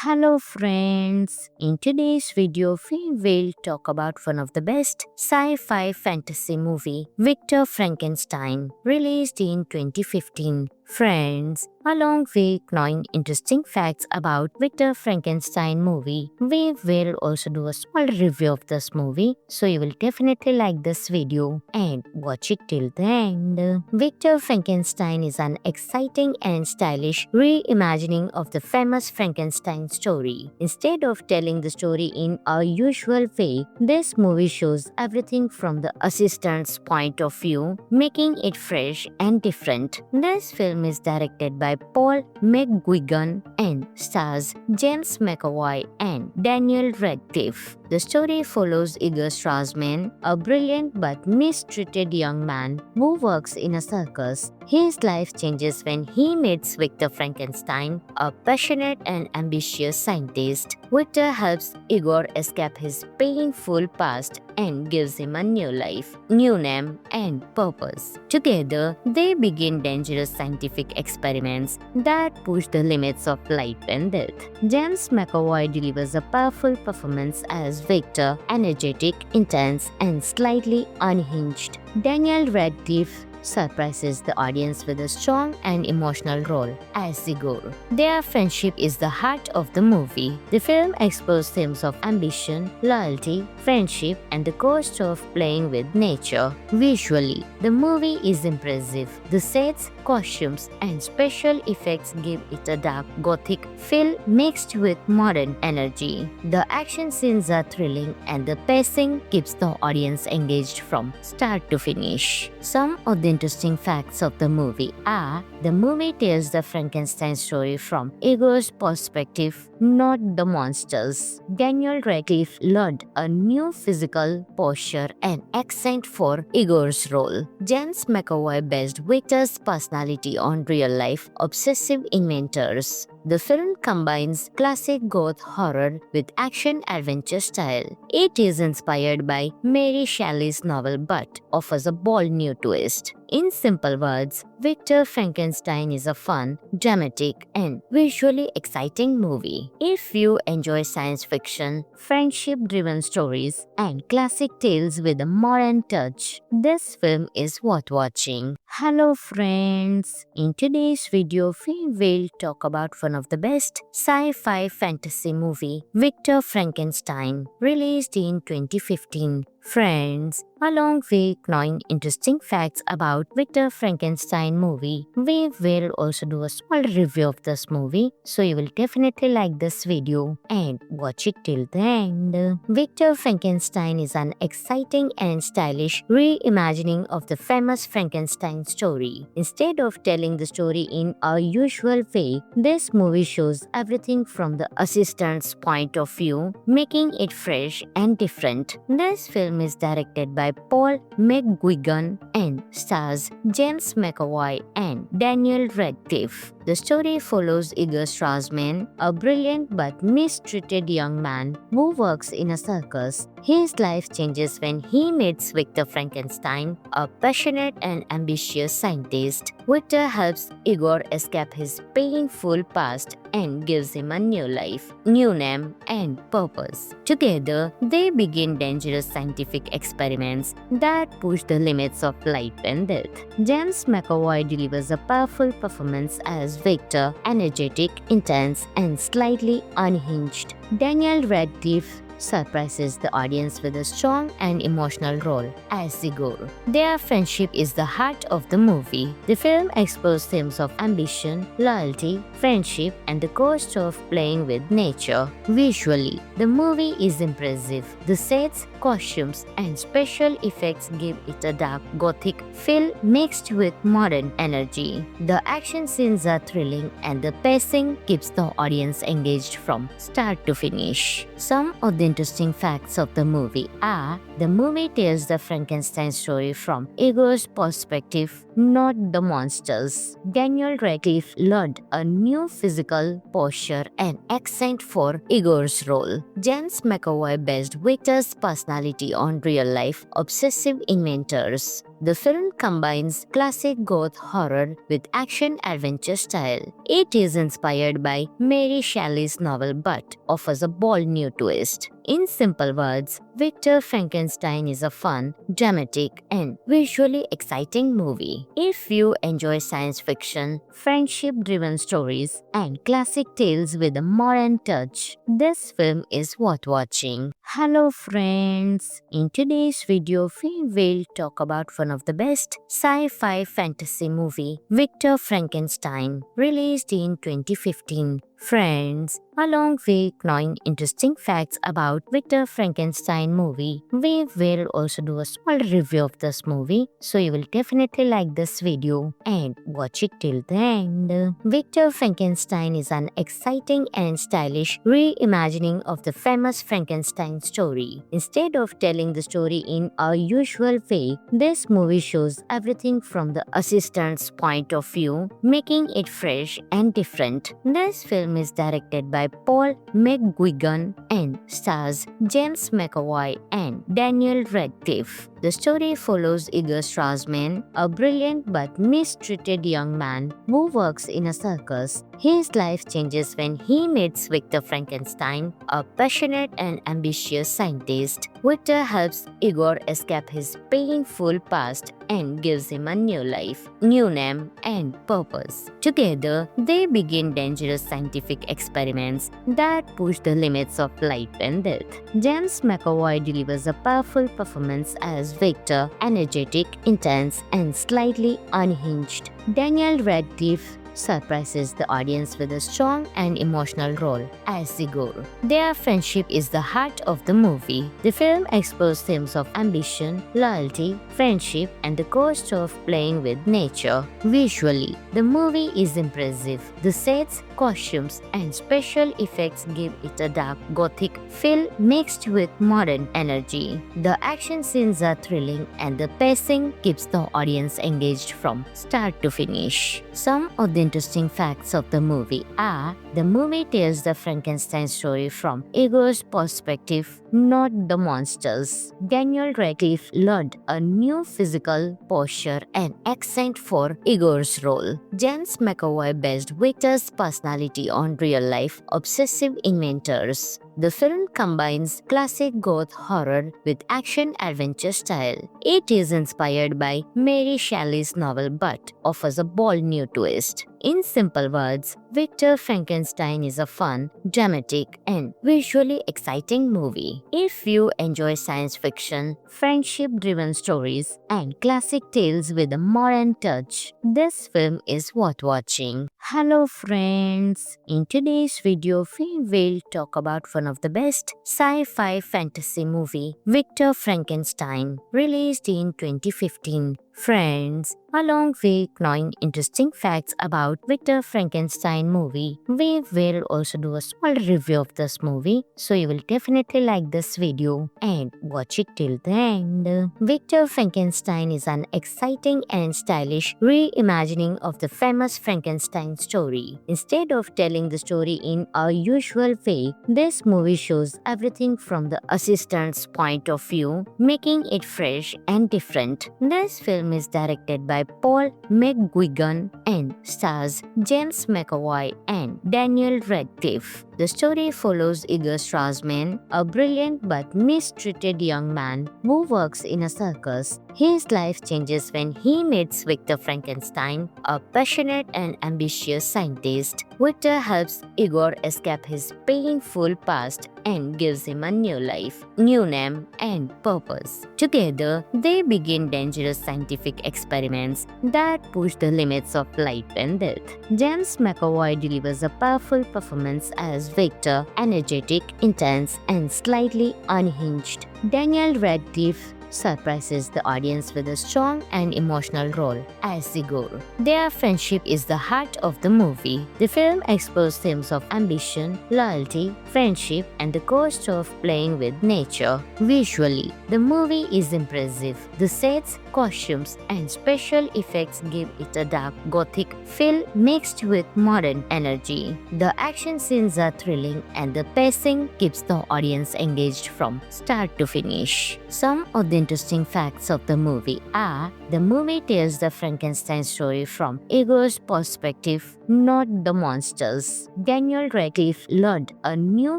Hello friends, in today's video we will talk about one of the best sci-fi fantasy movie, Victor Frankenstein, released in 2015. Friends, along with knowing interesting facts about Victor Frankenstein movie, we will also do a small review of this movie, so you will definitely like this video and watch it till the end. Victor Frankenstein is an exciting and stylish reimagining of the famous Frankenstein story. Instead of telling the story in a usual way, this movie shows everything from the assistant's point of view, making it fresh and different. This film is directed by Paul McGuigan and stars James McAvoy and Daniel Radcliffe. The story follows Igor Strassman, a brilliant but mistreated young man who works in a circus. His life changes when he meets Victor Frankenstein, a passionate and ambitious scientist. Victor helps Igor escape his painful past and gives him a new life, new name, and purpose. Together, they begin dangerous scientific experiments that push the limits of life and death. James McAvoy delivers a powerful performance as Victor, energetic, intense, and slightly unhinged. Daniel Radcliffe surprises the audience with a strong and emotional role as Igor. Their friendship is the heart of the movie. The film explores themes of ambition, loyalty, friendship, and the cost of playing with nature. Visually, the movie is impressive. The sets, costumes, and special effects give it a dark gothic feel mixed with modern energy. The action scenes are thrilling and the pacing keeps the audience engaged from start to finish. Some of the interesting facts of the movie are: the movie tells the Frankenstein story from Igor's perspective, not the monsters. Daniel Radcliffe learned a new physical posture and accent for Igor's role. James McAvoy based Victor's personality on real-life obsessive inventors. The film combines classic goth horror with action-adventure style. It is inspired by Mary Shelley's novel but offers a bold new twist. In simple words, Victor Frankenstein is a fun, dramatic, and visually exciting movie. If you enjoy science fiction, friendship-driven stories, and classic tales with a modern touch, this film is worth watching. Hello friends! In today's video, we will talk about one of the best sci-fi fantasy movie, Victor Frankenstein, released in 2015. Friends, along with knowing interesting facts about Victor Frankenstein movie, we will also do a small review of this movie, so you will definitely like this video and watch it till the end. Victor Frankenstein is an exciting and stylish reimagining of the famous Frankenstein story. Instead of telling the story in a usual way, this movie shows everything from the assistant's point of view, making it fresh and different. This film is directed by Paul McGuigan and stars James McAvoy and Daniel Radcliffe. The story follows Igor Strassman, a brilliant but mistreated young man who works in a circus. His life changes when he meets Victor Frankenstein, a passionate and ambitious scientist. Victor helps Igor escape his painful past and gives him a new life, new name, and purpose. Together, they begin dangerous scientific experiments that push the limits of life and death. James McAvoy delivers a powerful performance as Victor, energetic, intense, and slightly unhinged. Daniel Radcliffe surprises the audience with a strong and emotional role as Igor. Their friendship is the heart of the movie. The film explores themes of ambition, loyalty, friendship, and the cost of playing with nature. Visually, the movie is impressive. The sets, costumes, and special effects give it a dark gothic feel mixed with modern energy. The action scenes are thrilling and the pacing keeps the audience engaged from start to finish. Some of the interesting facts of the movie are: the movie tells the Frankenstein story from Igor's perspective, not the monsters. Daniel Radcliffe learned a new physical posture and accent for Igor's role. James McAvoy based Victor's personality on real-life obsessive inventors. The film combines classic goth horror with action-adventure style. It is inspired by Mary Shelley's novel but offers a bold new twist. In simple words, Victor Frankenstein is a fun, dramatic, and visually exciting movie. If you enjoy science fiction, friendship-driven stories, and classic tales with a modern touch, this film is worth watching. Hello friends! In today's video, we will talk about one of the best sci-fi fantasy movie, Victor Frankenstein, released in 2015. Friends, along with knowing interesting facts about Victor Frankenstein movie, we will also do a small review of this movie, so you will definitely like this video and watch it till the end. Victor Frankenstein is an exciting and stylish reimagining of the famous Frankenstein story. Instead of telling the story in a usual way, this movie shows everything from the assistant's point of view, making it fresh and different. This film is directed by Paul McGuigan and stars James McAvoy and Daniel Radcliffe. The story follows Igor Strassman, a brilliant but mistreated young man who works in a circus. His life changes when he meets Victor Frankenstein, a passionate and ambitious scientist. Victor helps Igor escape his painful past and gives him a new life, new name, and purpose. Together, they begin dangerous scientific experiments that push the limits of life and death. James McAvoy delivers a powerful performance as Victor, energetic, intense, and slightly unhinged. Daniel Radcliffe surprises the audience with a strong and emotional role as Igor. Their friendship is the heart of the movie. The film explores themes of ambition, loyalty, friendship, and the cost of playing with nature. Visually, the movie is impressive. The sets, costumes, and special effects give it a dark gothic feel mixed with modern energy. The action scenes are thrilling and the pacing keeps the audience engaged from start to finish. Some of the interesting facts of the movie are: the movie tells the Frankenstein story from Igor's perspective, not the monsters. Daniel Radcliffe learned a new physical posture and accent for Igor's role. James McAvoy based Victor's personality on real-life obsessive inventors. The film combines classic goth horror with action-adventure style. It is inspired by Mary Shelley's novel but offers a bold new twist. In simple words, Victor Frankenstein is a fun, dramatic, and visually exciting movie. If you enjoy science fiction, friendship-driven stories, and classic tales with a modern touch, this film is worth watching. Hello friends! In today's video, we will talk about one of the best sci-fi fantasy movie, Victor Frankenstein, released in 2015. Friends, along with knowing interesting facts about Victor Frankenstein movie, we will also do a small review of this movie, so you will definitely like this video and watch it till the end. Victor Frankenstein is an exciting and stylish reimagining of the famous Frankenstein story. Instead of telling the story in a usual way, this movie shows everything from the assistant's point of view, making it fresh and different. This film is directed by Paul McGuigan and stars James McAvoy and Daniel Radcliffe. The story follows Igor Strassman, a brilliant but mistreated young man who works in a circus. His life changes when he meets Victor Frankenstein, a passionate and ambitious scientist. Victor helps Igor escape his painful past and gives him a new life, new name, and purpose. Together, they begin dangerous scientific experiments that push the limits of life and death. James McAvoy delivers a powerful performance as Victor, energetic, intense, and slightly unhinged. Daniel Radcliffe surprises the audience with a strong and emotional role as Igor. Their friendship is the heart of the movie. The film explores themes of ambition, loyalty, friendship, and the cost of playing with nature. Visually, the movie is impressive. The sets, costumes, and special effects give it a dark gothic feel mixed with modern energy. The action scenes are thrilling and the pacing keeps the audience engaged from start to finish. Some of the interesting facts of the movie are: the movie tells the Frankenstein story from Igor's perspective, not the monsters. Daniel Radcliffe learned a new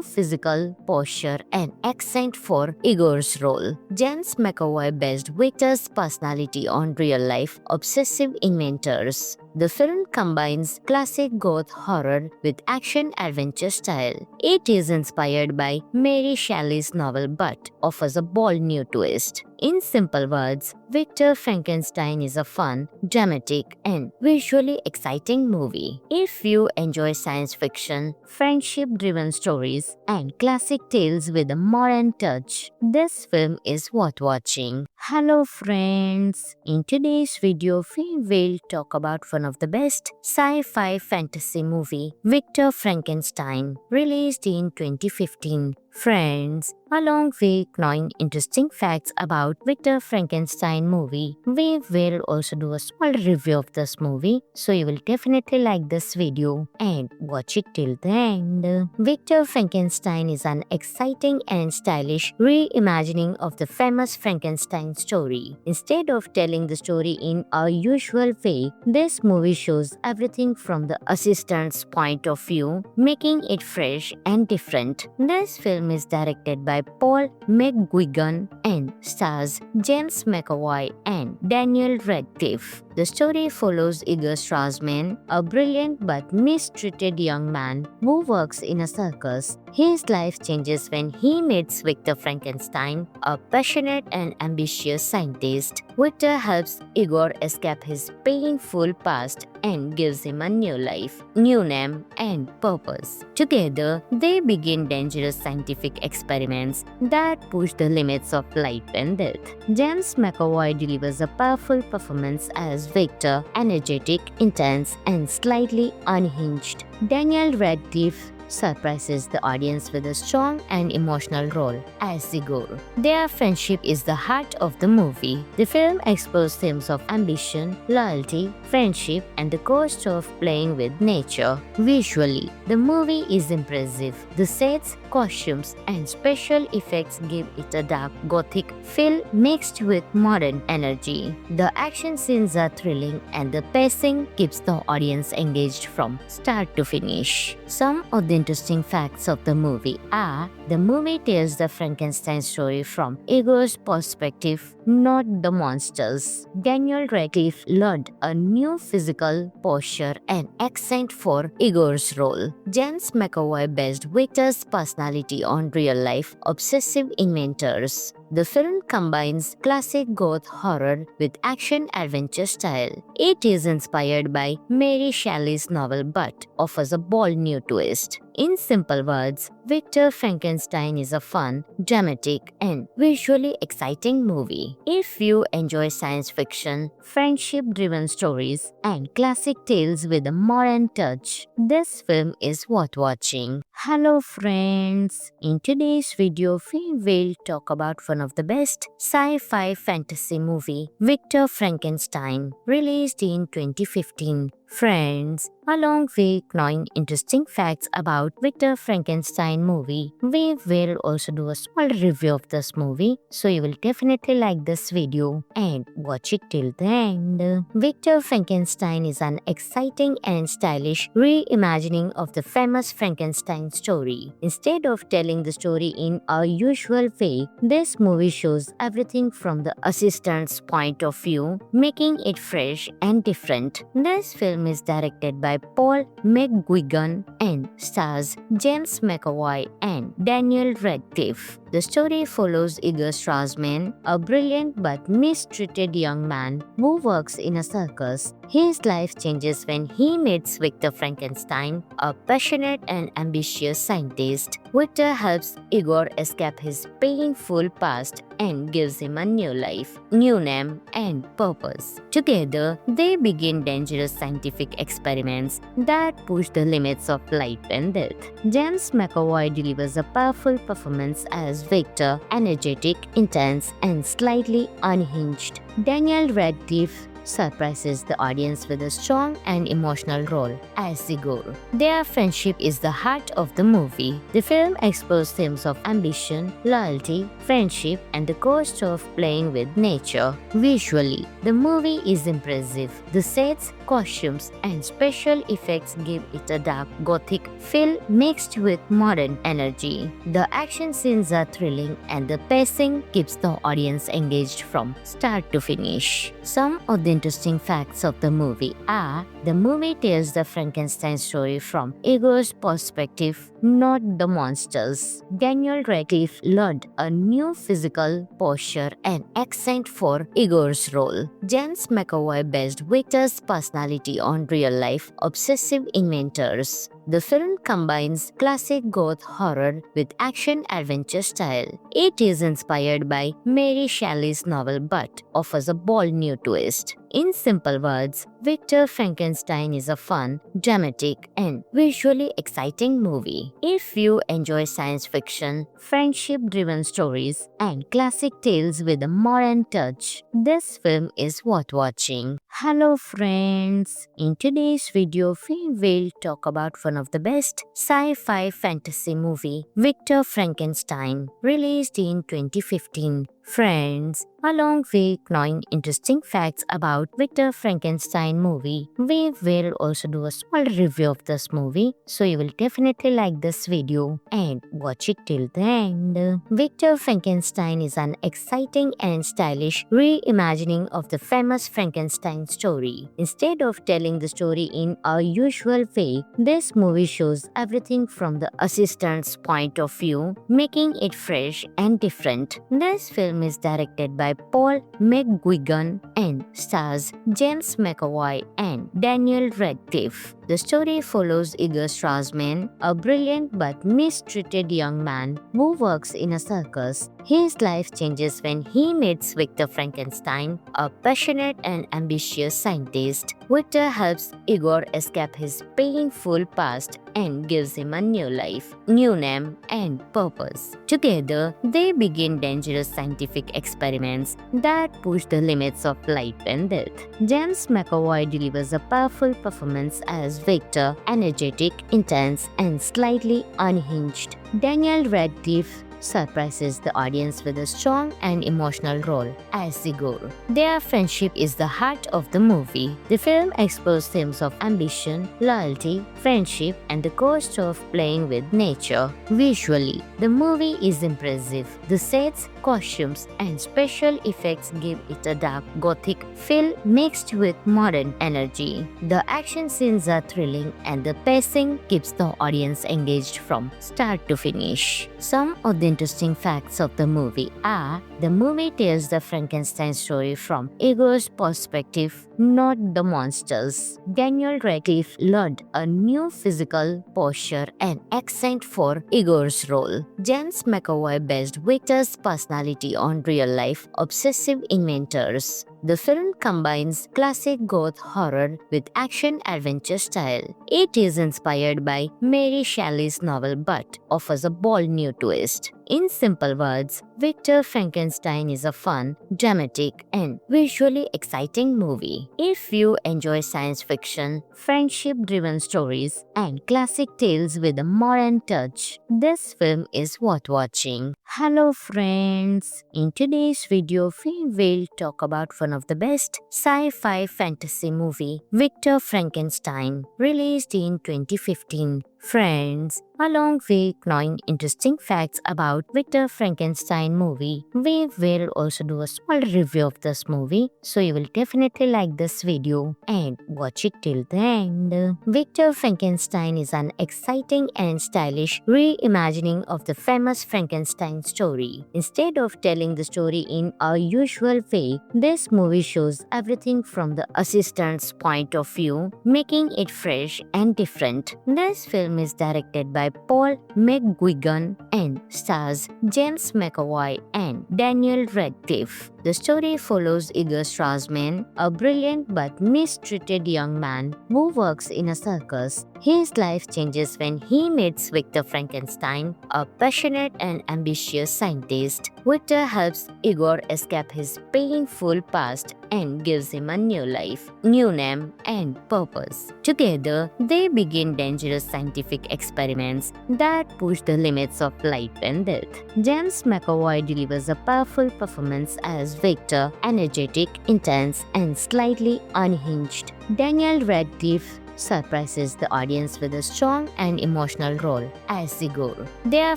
physical posture and accent for Igor's role. James McAvoy based Victor's personality on real-life obsessive inventors. The film combines classic goth horror with action-adventure style. It is inspired by Mary Shelley's novel but offers a bold new twist. In simple words, Victor Frankenstein is a fun, dramatic, and visually exciting movie. If you enjoy science fiction, friendship-driven stories, and classic tales with a modern touch, this film is worth watching. Hello friends! In today's video, we will talk about one of the best sci-fi fantasy movie, Victor Frankenstein, released in 2015. Friends, along with knowing interesting facts about Victor Frankenstein movie, we will also do a small review of this movie, so you will definitely like this video and watch it till the end. Victor Frankenstein is an exciting and stylish reimagining of the famous Frankenstein story. Instead of telling the story in a usual way, this movie shows everything from the assistant's point of view, making it fresh and different. This film is directed by Paul McGuigan and stars James McAvoy and Daniel Radcliffe. The story follows Igor Strassman, a brilliant but mistreated young man who works in a circus. His life changes when he meets Victor Frankenstein, a passionate and ambitious scientist. Victor helps Igor escape his painful past and gives him a new life, new name, and purpose. Together, they begin dangerous scientific experiments that push the limits of life and death. James McAvoy delivers a powerful performance as Victor, energetic, intense, and slightly unhinged. Daniel Radcliffe surprises the audience with a strong and emotional role as Igor. Their friendship is the heart of the movie. The film explores themes of ambition, loyalty, friendship, and the cost of playing with nature. Visually, the movie is impressive. The sets, costumes, and special effects give it a dark gothic feel mixed with modern energy. The action scenes are thrilling and the pacing keeps the audience engaged from start to finish. Some of the interesting facts of the movie are: the movie tells the Frankenstein story from Igor's perspective, not the monsters. Daniel Radcliffe learned a new physical posture and accent for Igor's role. James McAvoy based Victor's personality on real-life obsessive inventors. The film combines classic goth horror with action-adventure style. It is inspired by Mary Shelley's novel but offers a bold new twist. In simple words, Victor Frankenstein is a fun, dramatic, and visually exciting movie. If you enjoy science fiction, friendship-driven stories, and classic tales with a modern touch, this film is worth watching. Hello friends! In today's video, we will talk about one of the best sci-fi fantasy movie, Victor Frankenstein, released in 2015. Friends, along with knowing interesting facts about Victor Frankenstein movie, we will also do a small review of this movie, so you will definitely like this video and watch it till the end. Victor Frankenstein is an exciting and stylish reimagining of the famous Frankenstein story. Instead of telling the story in a usual way, this movie shows everything from the assistant's point of view, making it fresh and different. This film is directed by Paul McGuigan and stars James McAvoy and Daniel Radcliffe. The story follows Igor Strassman, a brilliant but mistreated young man who works in a circus. His life changes when he meets Victor Frankenstein, a passionate and ambitious scientist. Victor helps Igor escape his painful past and gives him a new life, new name, and purpose. Together, they begin dangerous scientific experiments that push the limits of life and death. James McAvoy delivers a powerful performance as Victor, energetic, intense, and slightly unhinged. Daniel Radcliffe surprises the audience with a strong and emotional role as Igor. Their friendship is the heart of the movie. The film explores themes of ambition, loyalty, friendship, and the cost of playing with nature. Visually, the movie is impressive. The sets, costumes, and special effects give it a dark gothic feel mixed with modern energy. The action scenes are thrilling and the pacing keeps the audience engaged from start to finish. Some of the interesting facts of the movie are: the movie tells the Frankenstein story from Igor's perspective, not the monsters. Daniel Radcliffe learned a new physical posture and accent for Igor's role. James McAvoy based Victor's personality on real-life obsessive inventors. The film combines classic goth horror with action-adventure style. It is inspired by Mary Shelley's novel but offers a bold new twist. In simple words, Victor Frankenstein is a fun, dramatic, and visually exciting movie. If you enjoy science fiction, friendship-driven stories, and classic tales with a modern touch, this film is worth watching. Hello friends! In today's video, we will talk about one of the best sci-fi fantasy movie, Victor Frankenstein, released in 2015. Friends, along with knowing interesting facts about Victor Frankenstein movie, we will also do a small review of this movie, so you will definitely like this video and watch it till the end. Victor Frankenstein is an exciting and stylish reimagining of the famous Frankenstein story. Instead of telling the story in a usual way, this movie shows everything from the assistant's point of view, making it fresh and different. This film is directed by Paul McGuigan and stars James McAvoy and Daniel Radcliffe. The story follows Igor Strassman, a brilliant but mistreated young man who works in a circus. His life changes when he meets Victor Frankenstein, a passionate and ambitious scientist. Victor helps Igor escape his painful past and gives him a new life, new name, and purpose. Together, they begin dangerous scientific experiments that push the limits of life and death. James McAvoy delivers a powerful performance as Victor, energetic, intense, and slightly unhinged. Daniel Radcliffe surprises the audience with a strong and emotional role as Igor. Their friendship is the heart of the movie. The film explores themes of ambition, loyalty, friendship, and the cost of playing with nature. Visually, the movie is impressive. The sets, costumes, and special effects give it a dark gothic feel mixed with modern energy. The action scenes are thrilling and the pacing keeps the audience engaged from start to finish. Some of the interesting facts of the movie are: the movie tells the Frankenstein story from Igor's perspective, not the monsters. Daniel Radcliffe learned a new physical posture and accent for Igor's role. James McAvoy based Victor's personality on real-life obsessive inventors. The film combines classic goth horror with action-adventure style. It is inspired by Mary Shelley's novel but offers a bold new twist. In simple words, Victor Frankenstein is a fun, dramatic, and visually exciting movie. If you enjoy science fiction, friendship-driven stories, and classic tales with a modern touch, this film is worth watching. Hello friends! In today's video, we will talk about one of the best sci-fi fantasy movie, Victor Frankenstein, released in 2015. Friends, along with knowing interesting facts about Victor Frankenstein movie, we will also do a small review of this movie, so you will definitely like this video and watch it till the end. Victor Frankenstein is an exciting and stylish reimagining of the famous Frankenstein story. Instead of telling the story in a usual way, this movie shows everything from the assistant's point of view, making it fresh and different. This film is directed by Paul McGuigan and stars James McAvoy and Daniel Radcliffe. The story follows Igor Strassman, a brilliant but mistreated young man who works in a circus. His life changes when he meets Victor Frankenstein, a passionate and ambitious scientist. Victor helps Igor escape his painful past and gives him a new life, new name, and purpose. Together, they begin dangerous scientific experiments that push the limits of life and death. James McAvoy delivers a powerful performance as Victor, energetic, intense, and slightly unhinged. Daniel Radcliffe surprises the audience with a strong and emotional role as Igor. Their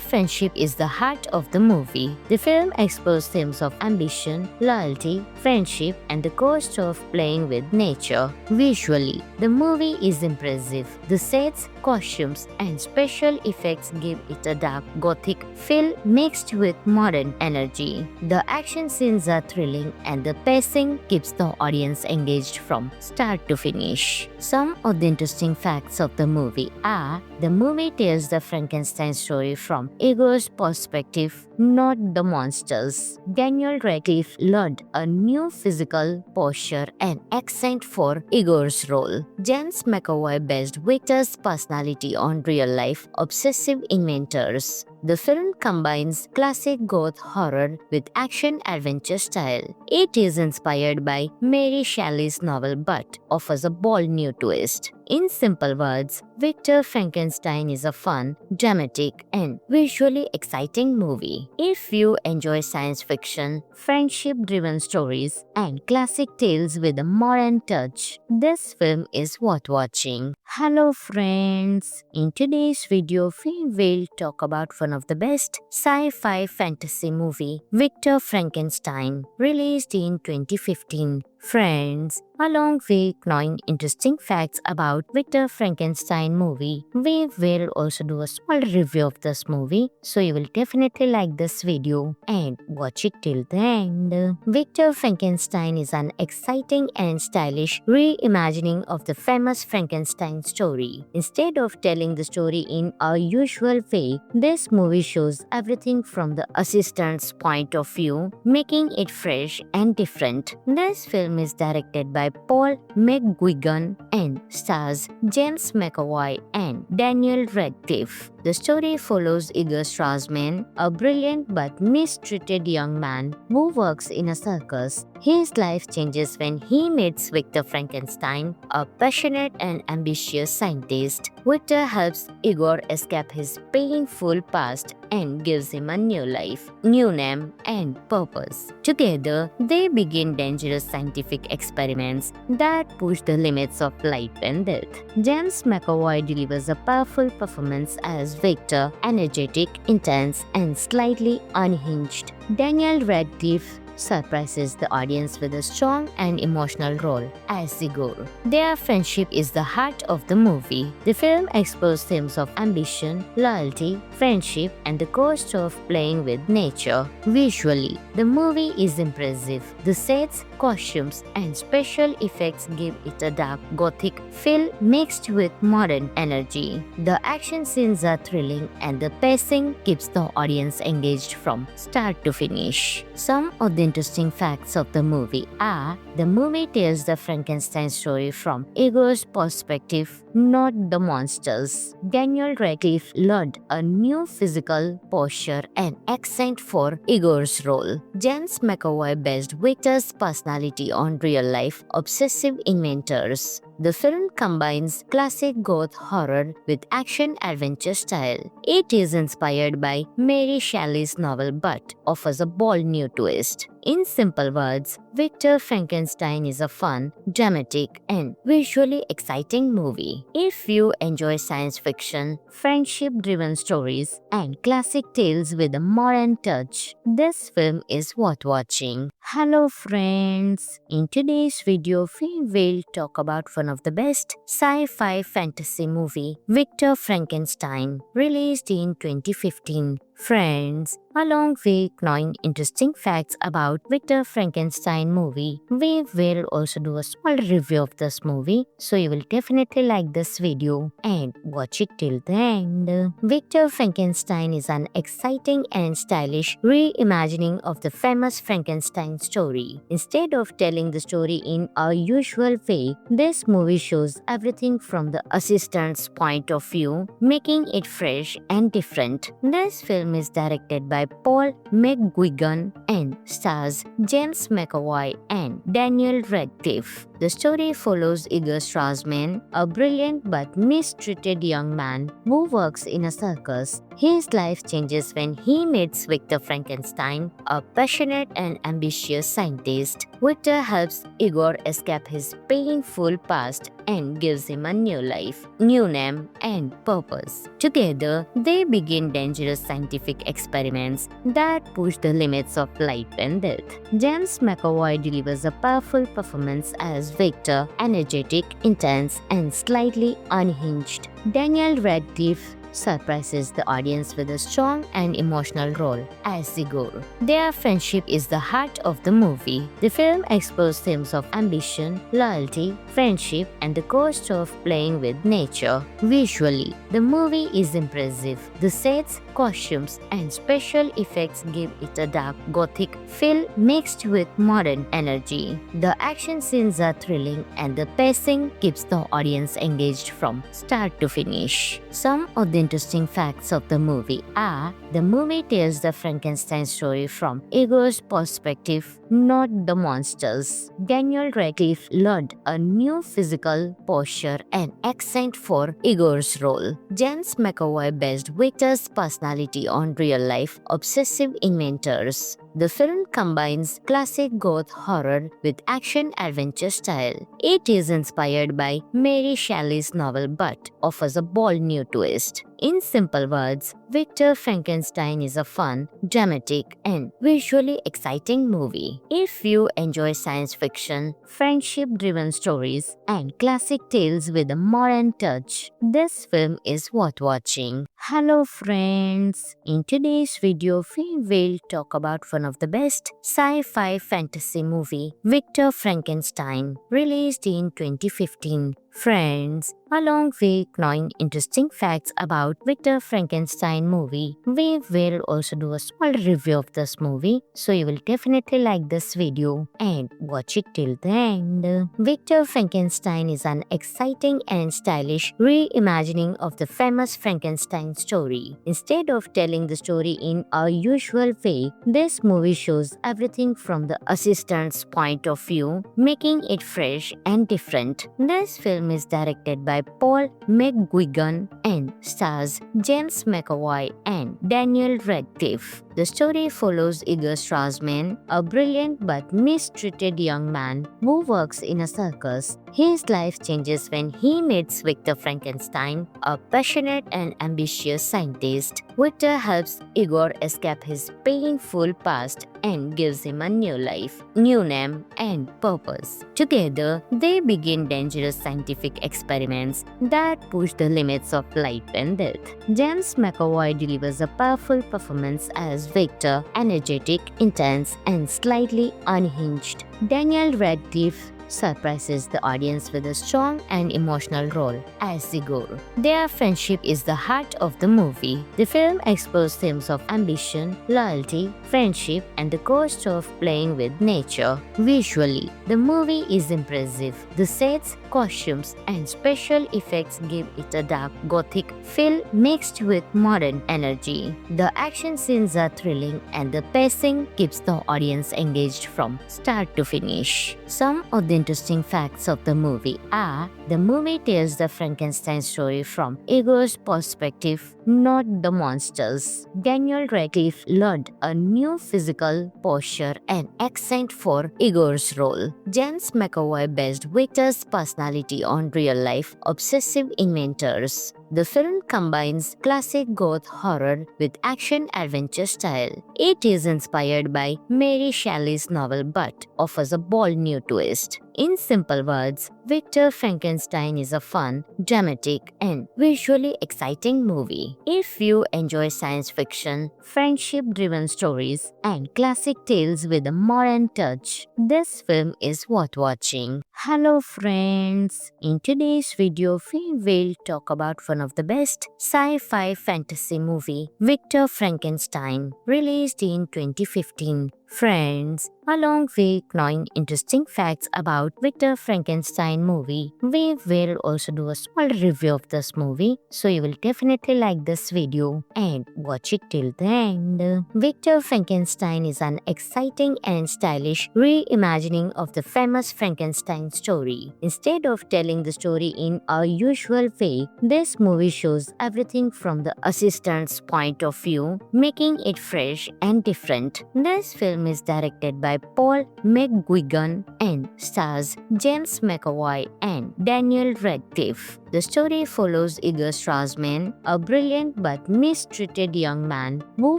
friendship is the heart of the movie. The film explores themes of ambition, loyalty, friendship, and the cost of playing with nature. Visually, the movie is impressive. The sets, costumes, and special effects give it a dark gothic feel mixed with modern energy. The action scenes are thrilling and the pacing keeps the audience engaged from start to finish. Some of the interesting facts of the movie are: the movie tells the Frankenstein story from Igor's perspective, not the monsters. Daniel Radcliffe learned a new physical posture and accent for Igor's role. James McAvoy based Victor's personality on real-life obsessive inventors. The film combines classic goth horror with action-adventure style. It is inspired by Mary Shelley's novel but offers a bold new twist. In simple words, Victor Frankenstein is a fun, dramatic, and visually exciting movie. If you enjoy science fiction, friendship-driven stories, and classic tales with a modern touch, this film is worth watching. Hello friends! In today's video, we will talk about one of the best sci-fi fantasy movie, Victor Frankenstein, released in 2015. Friends, along with knowing interesting facts about Victor Frankenstein movie, we will also do a small review of this movie, so you will definitely like this video and watch it till the end. Victor Frankenstein is an exciting and stylish reimagining of the famous Frankenstein story. Instead of telling the story in a usual way, this movie shows everything from the assistant's point of view, making it fresh and different. This film is directed by Paul McGuigan and stars James McAvoy and Daniel Radcliffe. The story follows Igor Strassman, a brilliant but mistreated young man who works in a circus. His life changes when he meets Victor Frankenstein, a passionate and ambitious scientist. Victor helps Igor escape his painful past and gives him a new life, new name, and purpose. Together, they begin dangerous scientific experiments that push the limits of life and death. James McAvoy delivers a powerful performance as Victor, energetic, intense, and slightly unhinged. Daniel Radcliffe surprises the audience with a strong and emotional role as Igor. Their friendship is the heart of the movie. The film explores themes of ambition, loyalty, friendship, and the cost of playing with nature. Visually, the movie is impressive. The sets, costumes, and special effects give it a dark gothic feel mixed with modern energy. The action scenes are thrilling and the pacing keeps the audience engaged from start to finish. Some of the interesting facts of the movie are: the movie tells the Frankenstein story from Igor's perspective, not the monsters. Daniel Radcliffe learned a new physical posture and accent for Igor's role. James McAvoy based Victor's personality on real-life obsessive inventors. The film combines classic goth horror with action-adventure style. It is inspired by Mary Shelley's novel but offers a bold new twist. In simple words, Victor Frankenstein is a fun, dramatic, and visually exciting movie. If you enjoy science fiction, friendship-driven stories, and classic tales with a modern touch, this film is worth watching. Hello friends! In today's video, we will talk about one of the best sci-fi fantasy movie, Victor Frankenstein, released in 2015. Friends, along with knowing interesting facts about Victor Frankenstein movie, we will also do a small review of this movie, so you will definitely like this video and watch it till the end. Victor Frankenstein is an exciting and stylish reimagining of the famous Frankenstein story. Instead of telling the story in a usual way, this movie shows everything from the assistant's point of view, making it fresh and different. This film is directed by Paul McGuigan and stars James McAvoy and Daniel Radcliffe. The story follows Igor Strassman, a brilliant but mistreated young man who works in a circus. His life changes when he meets Victor Frankenstein, a passionate and ambitious scientist. Victor helps Igor escape his painful past and gives him a new life, new name, and purpose. Together, they begin dangerous scientific experiments that push the limits of life and death. James McAvoy delivers a powerful performance as Victor, energetic, intense, and slightly unhinged. Daniel Radcliffe surprises the audience with a strong and emotional role as Igor. Their friendship is the heart of the movie. The film explores themes of ambition, loyalty, friendship, and the cost of playing with nature. Visually, the movie is impressive. The sets, costumes, and special effects give it a dark gothic feel mixed with modern energy. The action scenes are thrilling and the pacing keeps the audience engaged from start to finish. Some of the interesting facts of the movie are: the movie tells the Frankenstein story from Igor's perspective, not the monsters. Daniel Radcliffe learned a new physical posture and accent for Igor's role. James McAvoy based Victor's personality on real-life obsessive inventors. The film combines classic goth horror with action-adventure style. It is inspired by Mary Shelley's novel but offers a bold new twist. In simple words, Victor Frankenstein is a fun, dramatic, and visually exciting movie. If you enjoy science fiction, friendship-driven stories, and classic tales with a modern touch, this film is worth watching. Hello friends! In today's video, we will talk about one of the best sci-fi fantasy movie, Victor Frankenstein, released in 2015. Friends, along with knowing interesting facts about Victor Frankenstein movie, we will also do a small review of this movie, so you will definitely like this video and watch it till the end. Victor Frankenstein is an exciting and stylish reimagining of the famous Frankenstein story. Instead of telling the story in a usual way, this movie shows everything from the assistant's point of view, making it fresh and different. This film is directed by Paul McGuigan and stars James McAvoy and Daniel Radcliffe. The story follows Igor Strassman, a brilliant but mistreated young man who works in a circus. His life changes when he meets Victor Frankenstein, a passionate and ambitious scientist. Victor helps Igor escape his painful past and gives him a new life, new name, and purpose. Together, they begin dangerous scientific experiments that push the limits of life and death. James McAvoy delivers a powerful performance as Victor, energetic, intense, and slightly unhinged. Daniel Radcliffe surprises the audience with a strong and emotional role as Igor. Their friendship is the heart of the movie. The film explores themes of ambition, loyalty, friendship, and the cost of playing with nature. Visually, the movie is impressive. The sets, costumes, and special effects give it a dark gothic feel mixed with modern energy. The action scenes are thrilling and the pacing keeps the audience engaged from start to finish. Some of the interesting facts of the movie are: the movie tells the Frankenstein story from Igor's perspective, not the monsters. Daniel Radcliffe learned a new physical posture and accent for Igor's role. James McAvoy based Victor's personality on real-life obsessive inventors. The film combines classic goth horror with action-adventure style. It is inspired by Mary Shelley's novel but offers a bold new twist. In simple words, Victor Frankenstein is a fun, dramatic, and visually exciting movie. If you enjoy science fiction, friendship-driven stories, and classic tales with a modern touch, this film is worth watching. Hello friends! In today's video, we will talk about one of the best sci-fi fantasy movie, Victor Frankenstein, released in 2015. Friends, along with knowing interesting facts about Victor Frankenstein movie, we will also do a small review of this movie, so you will definitely like this video and watch it till the end. Victor Frankenstein is an exciting and stylish reimagining of the famous Frankenstein story. Instead of telling the story in a usual way, this movie shows everything from the assistant's point of view, making it fresh and different. This film is directed by Paul McGuigan and stars James McAvoy and Daniel Radcliffe. The story follows Igor Strassman, a brilliant but mistreated young man who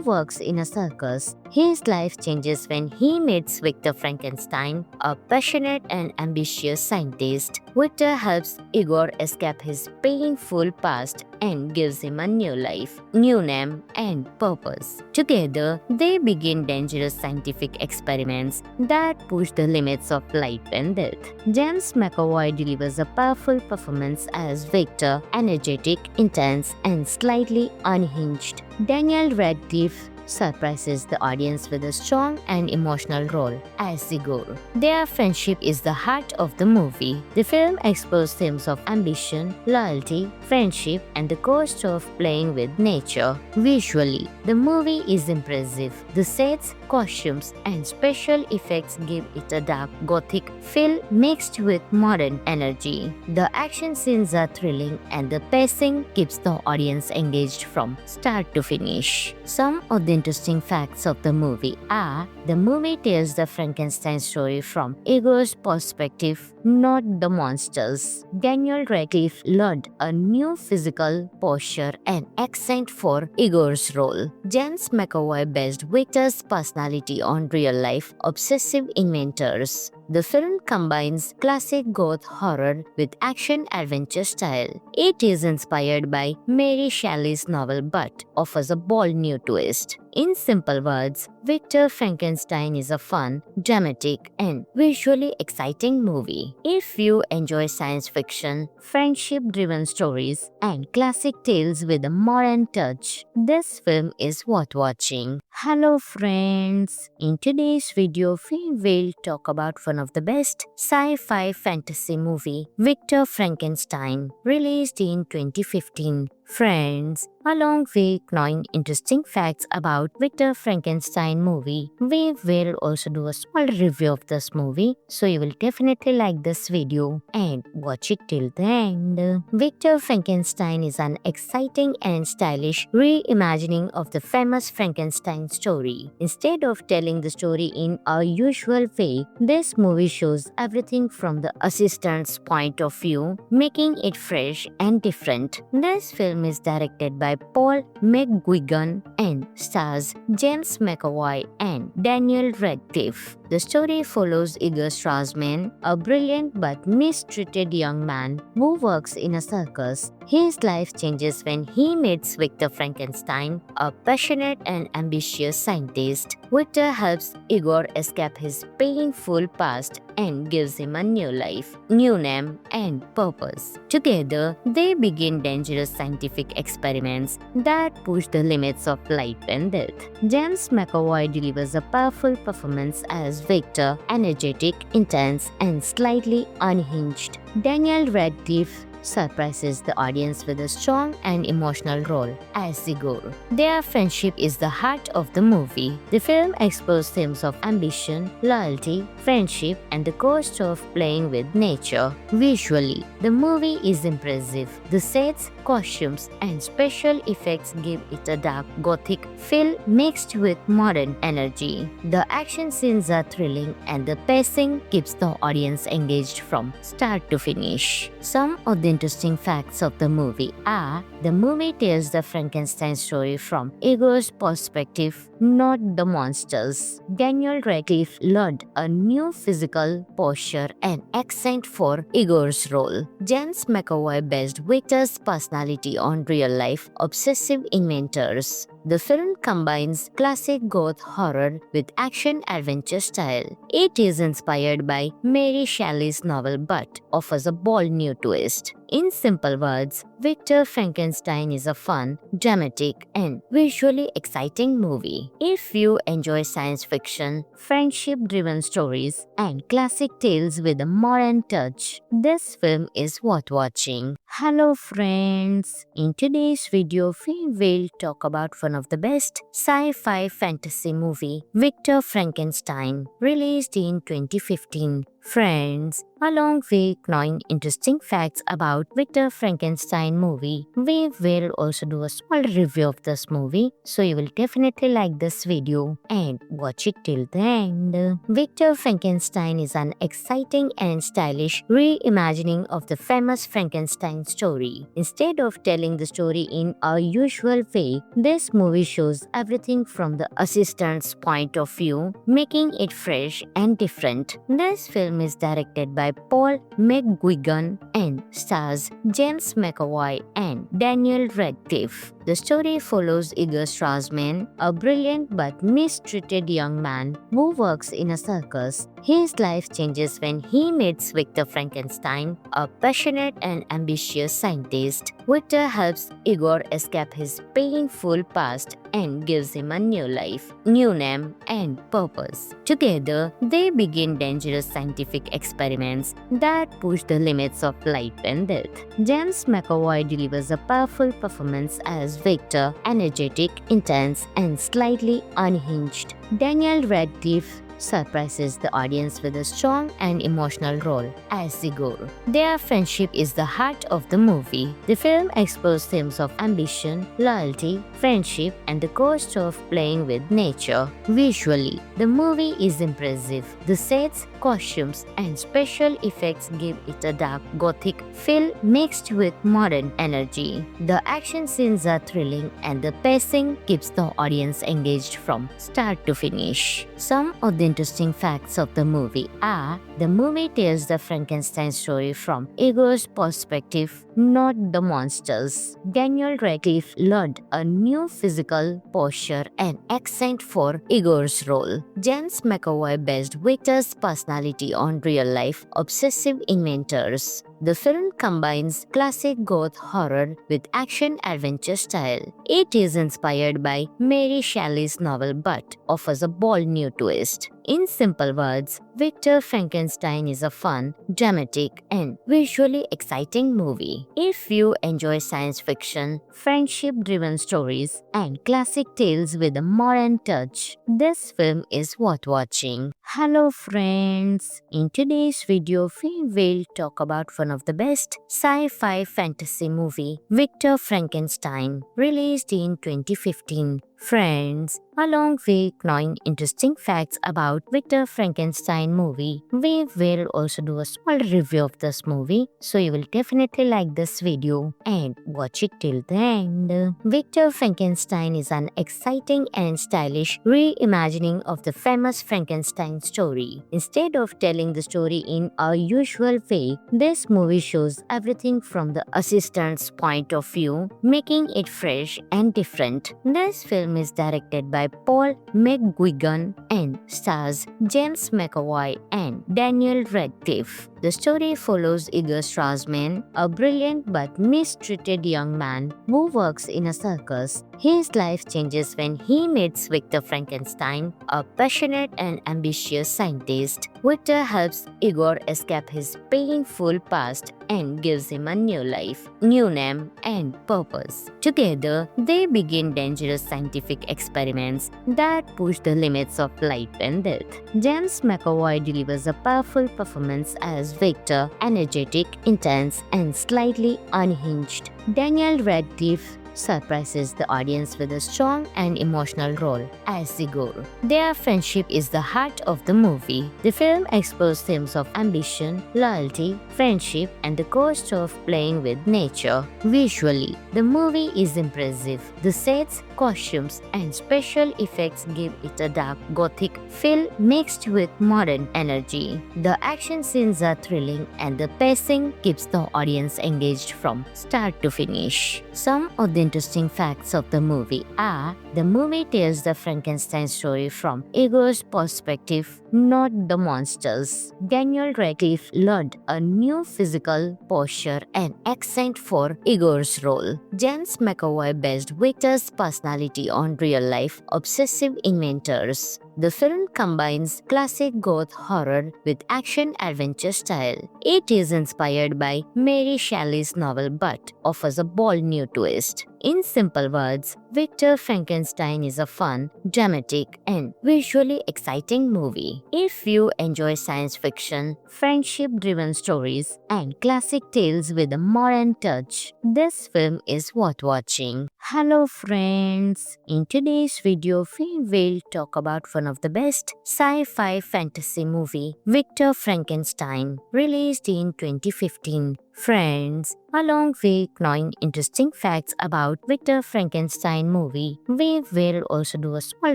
works in a circus. His life changes when he meets Victor Frankenstein, a passionate and ambitious scientist. Victor helps Igor escape his painful past and gives him a new life, new name, and purpose. Together, they begin dangerous scientific experiments that push the limits of life and death. James McAvoy delivers a powerful performance as Victor, energetic, intense, and slightly unhinged. Daniel Radcliffe surprises the audience with a strong and emotional role as Igor. Their friendship is the heart of the movie. The film explores themes of ambition, loyalty, friendship, and the cost of playing with nature. Visually, the movie is impressive. The sets, costumes, and special effects give it a dark gothic feel mixed with modern energy. The action scenes are thrilling and the pacing keeps the audience engaged from start to finish. Some of the interesting facts of the movie are: the movie tells the Frankenstein story from Igor's perspective, not the monsters. Daniel Radcliffe learned a new physical posture and accent for Igor's role. James McAvoy based Victor's personality on real-life obsessive inventors. The film combines classic goth horror with action-adventure style. It is inspired by Mary Shelley's novel but offers a bold new twist. In simple words, Victor Frankenstein is a fun, dramatic, and visually exciting movie. If you enjoy science fiction, friendship-driven stories, and classic tales with a modern touch, this film is worth watching. Hello friends! In today's video, we will talk about one of the best sci-fi fantasy movie, Victor Frankenstein, released in 2015. Friends, along with knowing interesting facts about Victor Frankenstein movie, we will also do a small review of this movie, so you will definitely like this video and watch it till the end. Victor Frankenstein is an exciting and stylish reimagining of the famous Frankenstein story. Instead of telling the story in a usual way, this movie shows everything from the assistant's point of view, making it fresh and different. This film is directed by Paul McGuigan and stars James McAvoy and Daniel Radcliffe. The story follows Igor Strassman, a brilliant but mistreated young man who works in a circus. His life changes when he meets Victor Frankenstein, a passionate and ambitious scientist. Victor helps Igor escape his painful past and gives him a new life, new name, and purpose. Together, they begin dangerous scientific experiments that push the limits of life and death. James McAvoy delivers a powerful performance as Victor, energetic, intense, and slightly unhinged. Daniel Radcliffe surprises the audience with a strong and emotional role as Igor. Their friendship is the heart of the movie. The film explores themes of ambition, loyalty, friendship, and the cost of playing with nature. Visually, the movie is impressive. The sets, costumes, and special effects give it a dark gothic feel mixed with modern energy. The action scenes are thrilling and the pacing keeps the audience engaged from start to finish. Some of the interesting facts of the movie are the movie tells the Frankenstein story from Igor's perspective, not the monsters. Daniel Radcliffe learned a new physical posture and accent for Igor's role. James McAvoy based Victor's personality on real-life obsessive inventors. The film combines classic goth horror with action-adventure style. It is inspired by Mary Shelley's novel but offers a bold new twist. In simple words, Victor Frankenstein is a fun, dramatic, and visually exciting movie. If you enjoy science fiction, friendship-driven stories, and classic tales with a modern touch, this film is worth watching. Hello friends! In today's video, we will talk about one of the best sci-fi fantasy movie, Victor Frankenstein, released in 2015. Friends, along with knowing interesting facts about Victor Frankenstein movie, we will also do a small review of this movie, so you will definitely like this video and watch it till the end. Victor Frankenstein is an exciting and stylish reimagining of the famous Frankenstein story. Instead of telling the story in a usual way, this movie shows everything from the assistant's point of view, making it fresh and different. This film is directed by Paul McGuigan and stars James McAvoy and Daniel Radcliffe. The story follows Igor Strassman, a brilliant but mistreated young man who works in a circus. His life changes when he meets Victor Frankenstein, a passionate and ambitious scientist. Victor helps Igor escape his painful past and gives him a new life, new name, and purpose. Together, they begin dangerous scientific experiments that push the limits of life and death. James McAvoy delivers a powerful performance as Victor, energetic, intense, and slightly unhinged. Daniel Radcliffe surprises the audience with a strong and emotional role as Igor. Their friendship is the heart of the movie. The film explores themes of ambition, loyalty, friendship, and the cost of playing with nature. Visually, the movie is impressive. The sets, costumes, and special effects give it a dark gothic feel mixed with modern energy. The action scenes are thrilling and the pacing keeps the audience engaged from start to finish. Some of the interesting facts of the movie are the movie tells the Frankenstein story from Igor's perspective, not the monsters. Daniel Radcliffe learned a new physical posture and accent for Igor's role. James McAvoy based Victor's personality on real-life obsessive inventors. The film combines classic goth horror with action-adventure style. It is inspired by Mary Shelley's novel but offers a bold new twist. In simple words, Victor Frankenstein is a fun, dramatic, and visually exciting movie. If you enjoy science fiction, friendship-driven stories, and classic tales with a modern touch, this film is worth watching. Hello friends! In today's video, we will talk about one of the best sci-fi fantasy movie, Victor Frankenstein, released in 2015. Friends, along with knowing interesting facts about Victor Frankenstein movie, we will also do a small review of this movie, so you will definitely like this video and watch it till the end. Victor Frankenstein is an exciting and stylish reimagining of the famous Frankenstein story. Instead of telling the story in a usual way, this movie shows everything from the assistant's point of view, making it fresh and different. This film is directed by Paul McGuigan and stars James McAvoy and Daniel Radcliffe. The story follows Igor Strassman, a brilliant but mistreated young man who works in a circus. His life changes when he meets Victor Frankenstein, a passionate and ambitious scientist. Victor helps Igor escape his painful past and gives him a new life, new name, and purpose. Together, they begin dangerous scientific experiments that push the limits of life and death. James McAvoy delivers a powerful performance as Victor, energetic, intense, and slightly unhinged. Daniel Radcliffe surprises the audience with a strong and emotional role as Igor. Their friendship is the heart of the movie. The film explores themes of ambition, loyalty, friendship, and the cost of playing with nature. Visually, the movie is impressive. The sets, costumes, and special effects give it a dark gothic feel mixed with modern energy. The action scenes are thrilling and the pacing keeps the audience engaged from start to finish. Some of the interesting facts of the movie are: the movie tells the Frankenstein story from Igor's perspective, not the monsters. Daniel Radcliffe learned a new physical posture and accent for Igor's role. James McAvoy based Victor's personality on real-life obsessive inventors. The film combines classic goth horror with action-adventure style. It is inspired by Mary Shelley's novel but offers a bold new twist. In simple words, Victor Frankenstein is a fun, dramatic, and visually exciting movie. If you enjoy science fiction, friendship-driven stories, and classic tales with a modern touch, this film is worth watching. Hello friends! In today's video, we will talk about one of the best sci-fi fantasy movie, Victor Frankenstein, released in 2015. Friends, along with knowing interesting facts about Victor Frankenstein movie, we will also do a small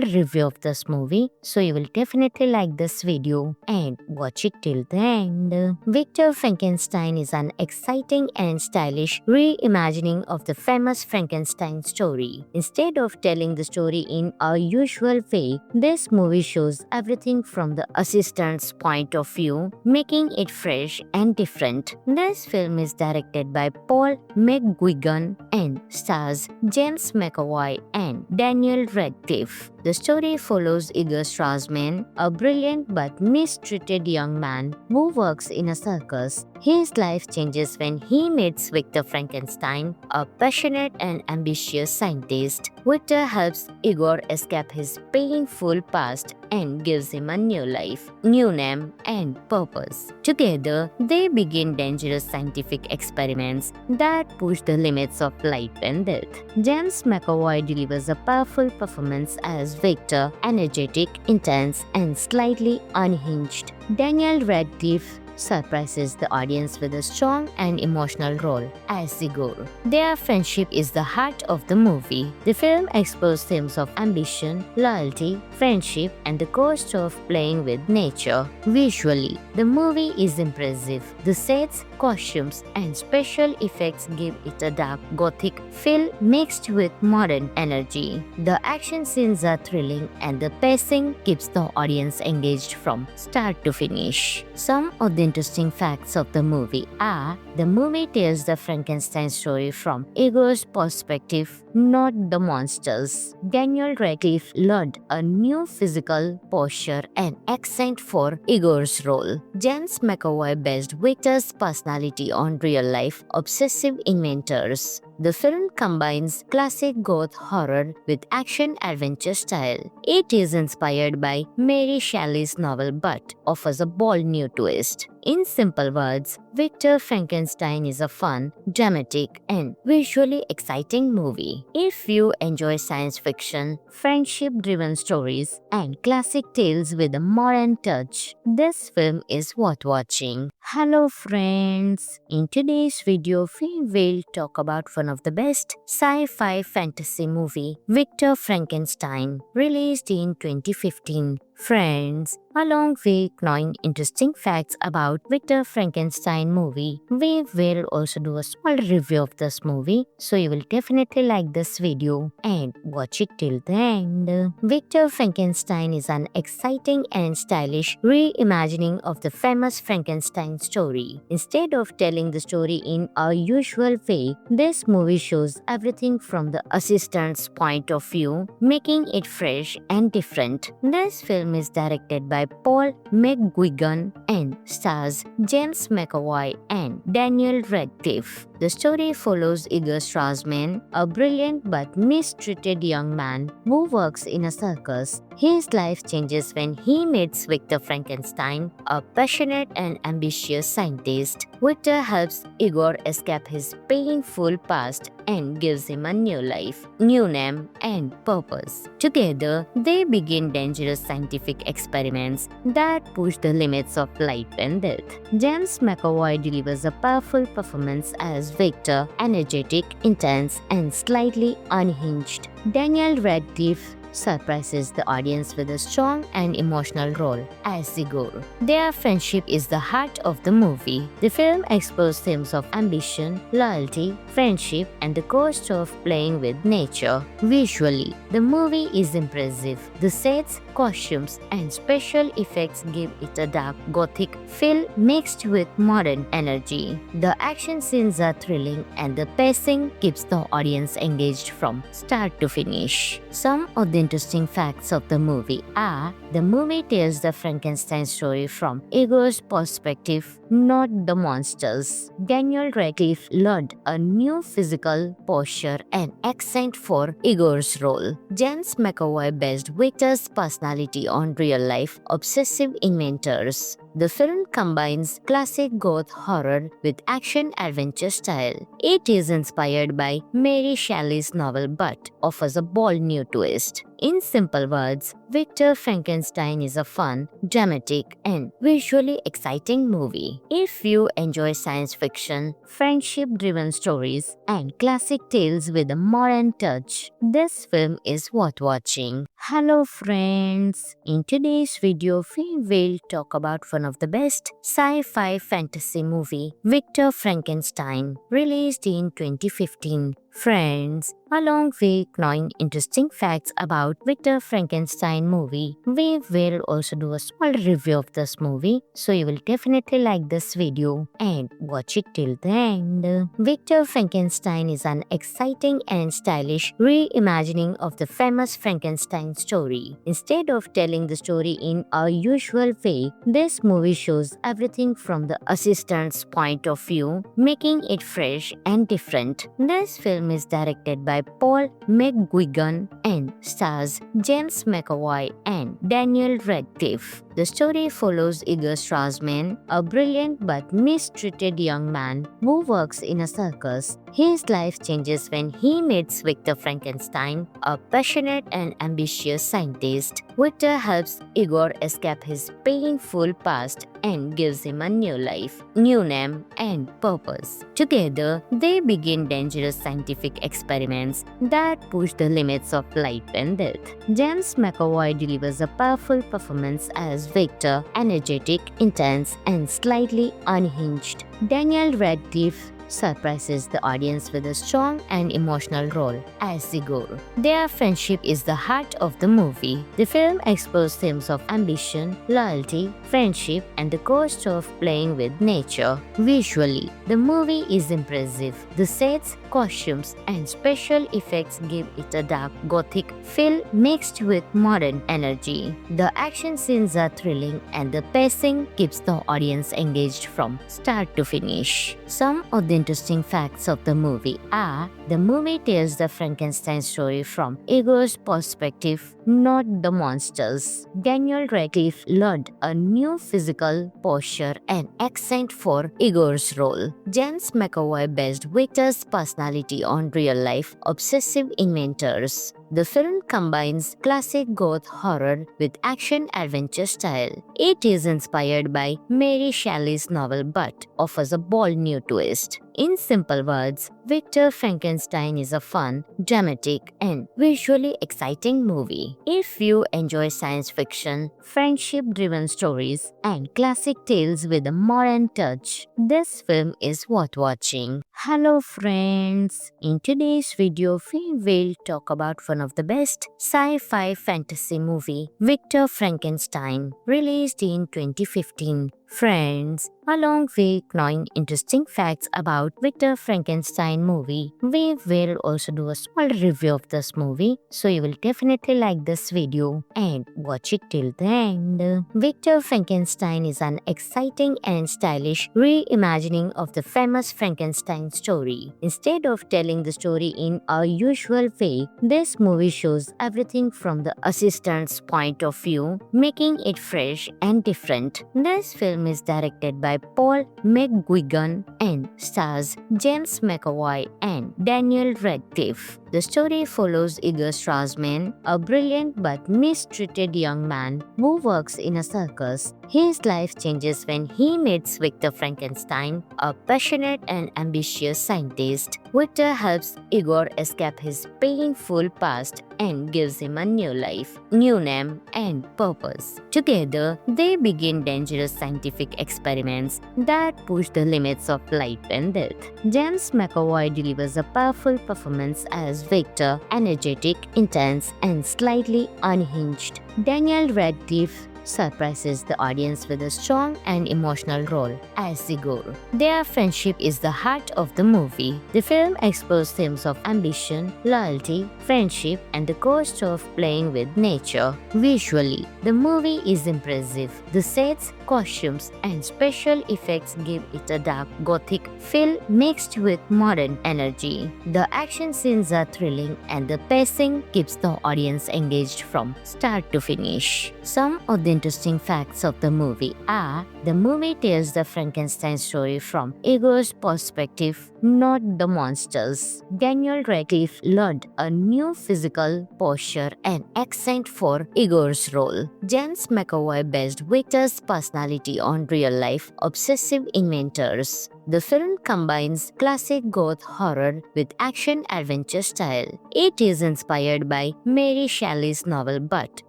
review of this movie, so you will definitely like this video and watch it till the end. Victor Frankenstein is an exciting and stylish reimagining of the famous Frankenstein story. Instead of telling the story in a usual way, this movie shows everything from the assistant's point of view, making it fresh and different. This film is directed by Paul McGuigan and stars James McAvoy and Daniel Radcliffe. The story follows Igor Strassman, a brilliant but mistreated young man who works in a circus. His life changes when he meets Victor Frankenstein, a passionate and ambitious scientist. Victor helps Igor escape his painful past and gives him a new life, new name, and purpose. Together, they begin dangerous scientific experiments that push the limits of life and death. James McAvoy delivers a powerful performance as Victor, energetic, intense, and slightly unhinged. Daniel Radcliffe surprises the audience with a strong and emotional role as Igor. Their friendship is the heart of the movie. The film explores themes of ambition, loyalty, friendship, and the cost of playing with nature. Visually, the movie is impressive. The sets, costumes, and special effects give it a dark gothic feel mixed with modern energy. The action scenes are thrilling and the pacing keeps the audience engaged from start to finish. Some of the interesting facts of the movie are: the movie tells the Frankenstein story from Igor's perspective, not the monsters. Daniel Radcliffe learned a new physical posture and accent for Igor's role. James McAvoy based Victor's personality on real-life obsessive inventors. The film combines classic goth horror with action-adventure style. It is inspired by Mary Shelley's novel but offers a bold new twist. In simple words, Victor Frankenstein is a fun, dramatic, and visually exciting movie. If you enjoy science fiction, friendship-driven stories, and classic tales with a modern touch, this film is worth watching. Hello friends! In today's video, we will talk about one of the best sci-fi fantasy movie, Victor Frankenstein, released in 2015. Friends, along with knowing interesting facts about Victor Frankenstein movie, we will also do a small review of this movie, so you will definitely like this video and watch it till the end. Victor Frankenstein is an exciting and stylish reimagining of the famous Frankenstein story. Instead of telling the story in a usual way, this movie shows everything from the assistant's point of view, making it fresh and different. This film is directed by Paul McGuigan and stars James McAvoy and Daniel Radcliffe. The story follows Igor Strassman, a brilliant but mistreated young man who works in a circus. His life changes when he meets Victor Frankenstein, a passionate and ambitious scientist. Victor helps Igor escape his painful past and gives him a new life, new name, and purpose. Together, they begin dangerous scientific experiments that push the limits of life and death. James McAvoy delivers a powerful performance as Victor, energetic, intense, and slightly unhinged. Daniel Radcliffe surprises the audience with a strong and emotional role as Igor. Their friendship is the heart of the movie. The film explores themes of ambition, loyalty, friendship, and the cost of playing with nature. Visually, the movie is impressive. The sets, costumes, and special effects give it a dark gothic feel mixed with modern energy. The action scenes are thrilling and the pacing keeps the audience engaged from start to finish. Some of the interesting facts of the movie are: the movie tells the Frankenstein story from Igor's perspective, not the monsters. Daniel Radcliffe learned a new physical posture and accent for Igor's role. James McAvoy based Victor's personality on real-life obsessive inventors. The film combines classic goth horror with action-adventure style. It is inspired by Mary Shelley's novel but offers a bold new twist. In simple words, Victor Frankenstein is a fun, dramatic, and visually exciting movie. If you enjoy science fiction, friendship-driven stories, and classic tales with a modern touch, this film is worth watching. Hello friends! In today's video, we will talk about one of the best sci-fi fantasy movie, Victor Frankenstein, released in 2015. Friends, along with knowing interesting facts about Victor Frankenstein movie, we will also do a small review of this movie, so you will definitely like this video and watch it till the end. Victor Frankenstein is an exciting and stylish reimagining of the famous Frankenstein story. Instead of telling the story in a usual way, this movie shows everything from the assistant's point of view, making it fresh and different. This film is directed by Paul McGuigan and stars James McAvoy and Daniel Radcliffe. The story follows Igor Strassman, a brilliant but mistreated young man who works in a circus. His life changes when he meets Victor Frankenstein, a passionate and ambitious scientist. Victor helps Igor escape his painful past and gives him a new life, new name, and purpose. Together, they begin dangerous scientific experiments that push the limits of life and death. James McAvoy delivers a powerful performance as Victor, energetic, intense, and slightly unhinged. Daniel Radcliffe surprises the audience with a strong and emotional role as Igor. Their friendship is the heart of the movie. The film explores themes of ambition, loyalty, friendship, and the cost of playing with nature. Visually, the movie is impressive. The sets, costumes, and special effects give it a dark gothic feel mixed with modern energy. The action scenes are thrilling and the pacing keeps the audience engaged from start to finish. Some of the interesting facts of the movie are: the movie tells the Frankenstein story from Igor's perspective, not the monsters. Daniel Radcliffe learned a new physical posture and accent for Igor's role. James McAvoy based Victor's personality on real-life obsessive inventors. The film combines classic goth horror with action-adventure style. It is inspired by Mary Shelley's novel but offers a bold new twist. In simple words, Victor Frankenstein is a fun, dramatic, and visually exciting movie. If you enjoy science fiction, friendship-driven stories, and classic tales with a modern touch, this film is worth watching. Hello friends! In today's video, we will talk about one of the best sci-fi fantasy movie, Victor Frankenstein, released in 2015. Friends, along with knowing interesting facts about Victor Frankenstein movie, we will also do a small review of this movie, so you will definitely like this video and watch it till the end. Victor Frankenstein is an exciting and stylish reimagining of the famous Frankenstein story. Instead of telling the story in a usual way, this movie shows everything from the assistant's point of view, making it fresh and different. This film film is directed by Paul McGuigan and stars James McAvoy and Daniel Radcliffe. The story follows Igor Strassman, a brilliant but mistreated young man who works in a circus. His life changes when he meets Victor Frankenstein, a passionate and ambitious scientist. Victor helps Igor escape his painful past and gives him a new life, new name, and purpose. Together, they begin dangerous scientific experiments that push the limits of life and death. James McAvoy delivers a powerful performance as Victor, energetic, intense, and slightly unhinged. Daniel Radcliffe surprises the audience with a strong and emotional role as Igor. Their friendship is the heart of the movie. The film explores themes of ambition, loyalty, friendship, and the cost of playing with nature. Visually, the movie is impressive. The sets, costumes, and special effects give it a dark gothic feel mixed with modern energy. The action scenes are thrilling and the pacing keeps the audience engaged from start to finish. Some of the interesting facts of the movie are: the movie tells the Frankenstein story from Igor's perspective, not the monsters. Daniel Radcliffe learned a new physical posture and accent for Igor's role. James McAvoy based Victor's personality on real-life obsessive inventors. The film combines classic goth horror with action-adventure style. It is inspired by Mary Shelley's novel but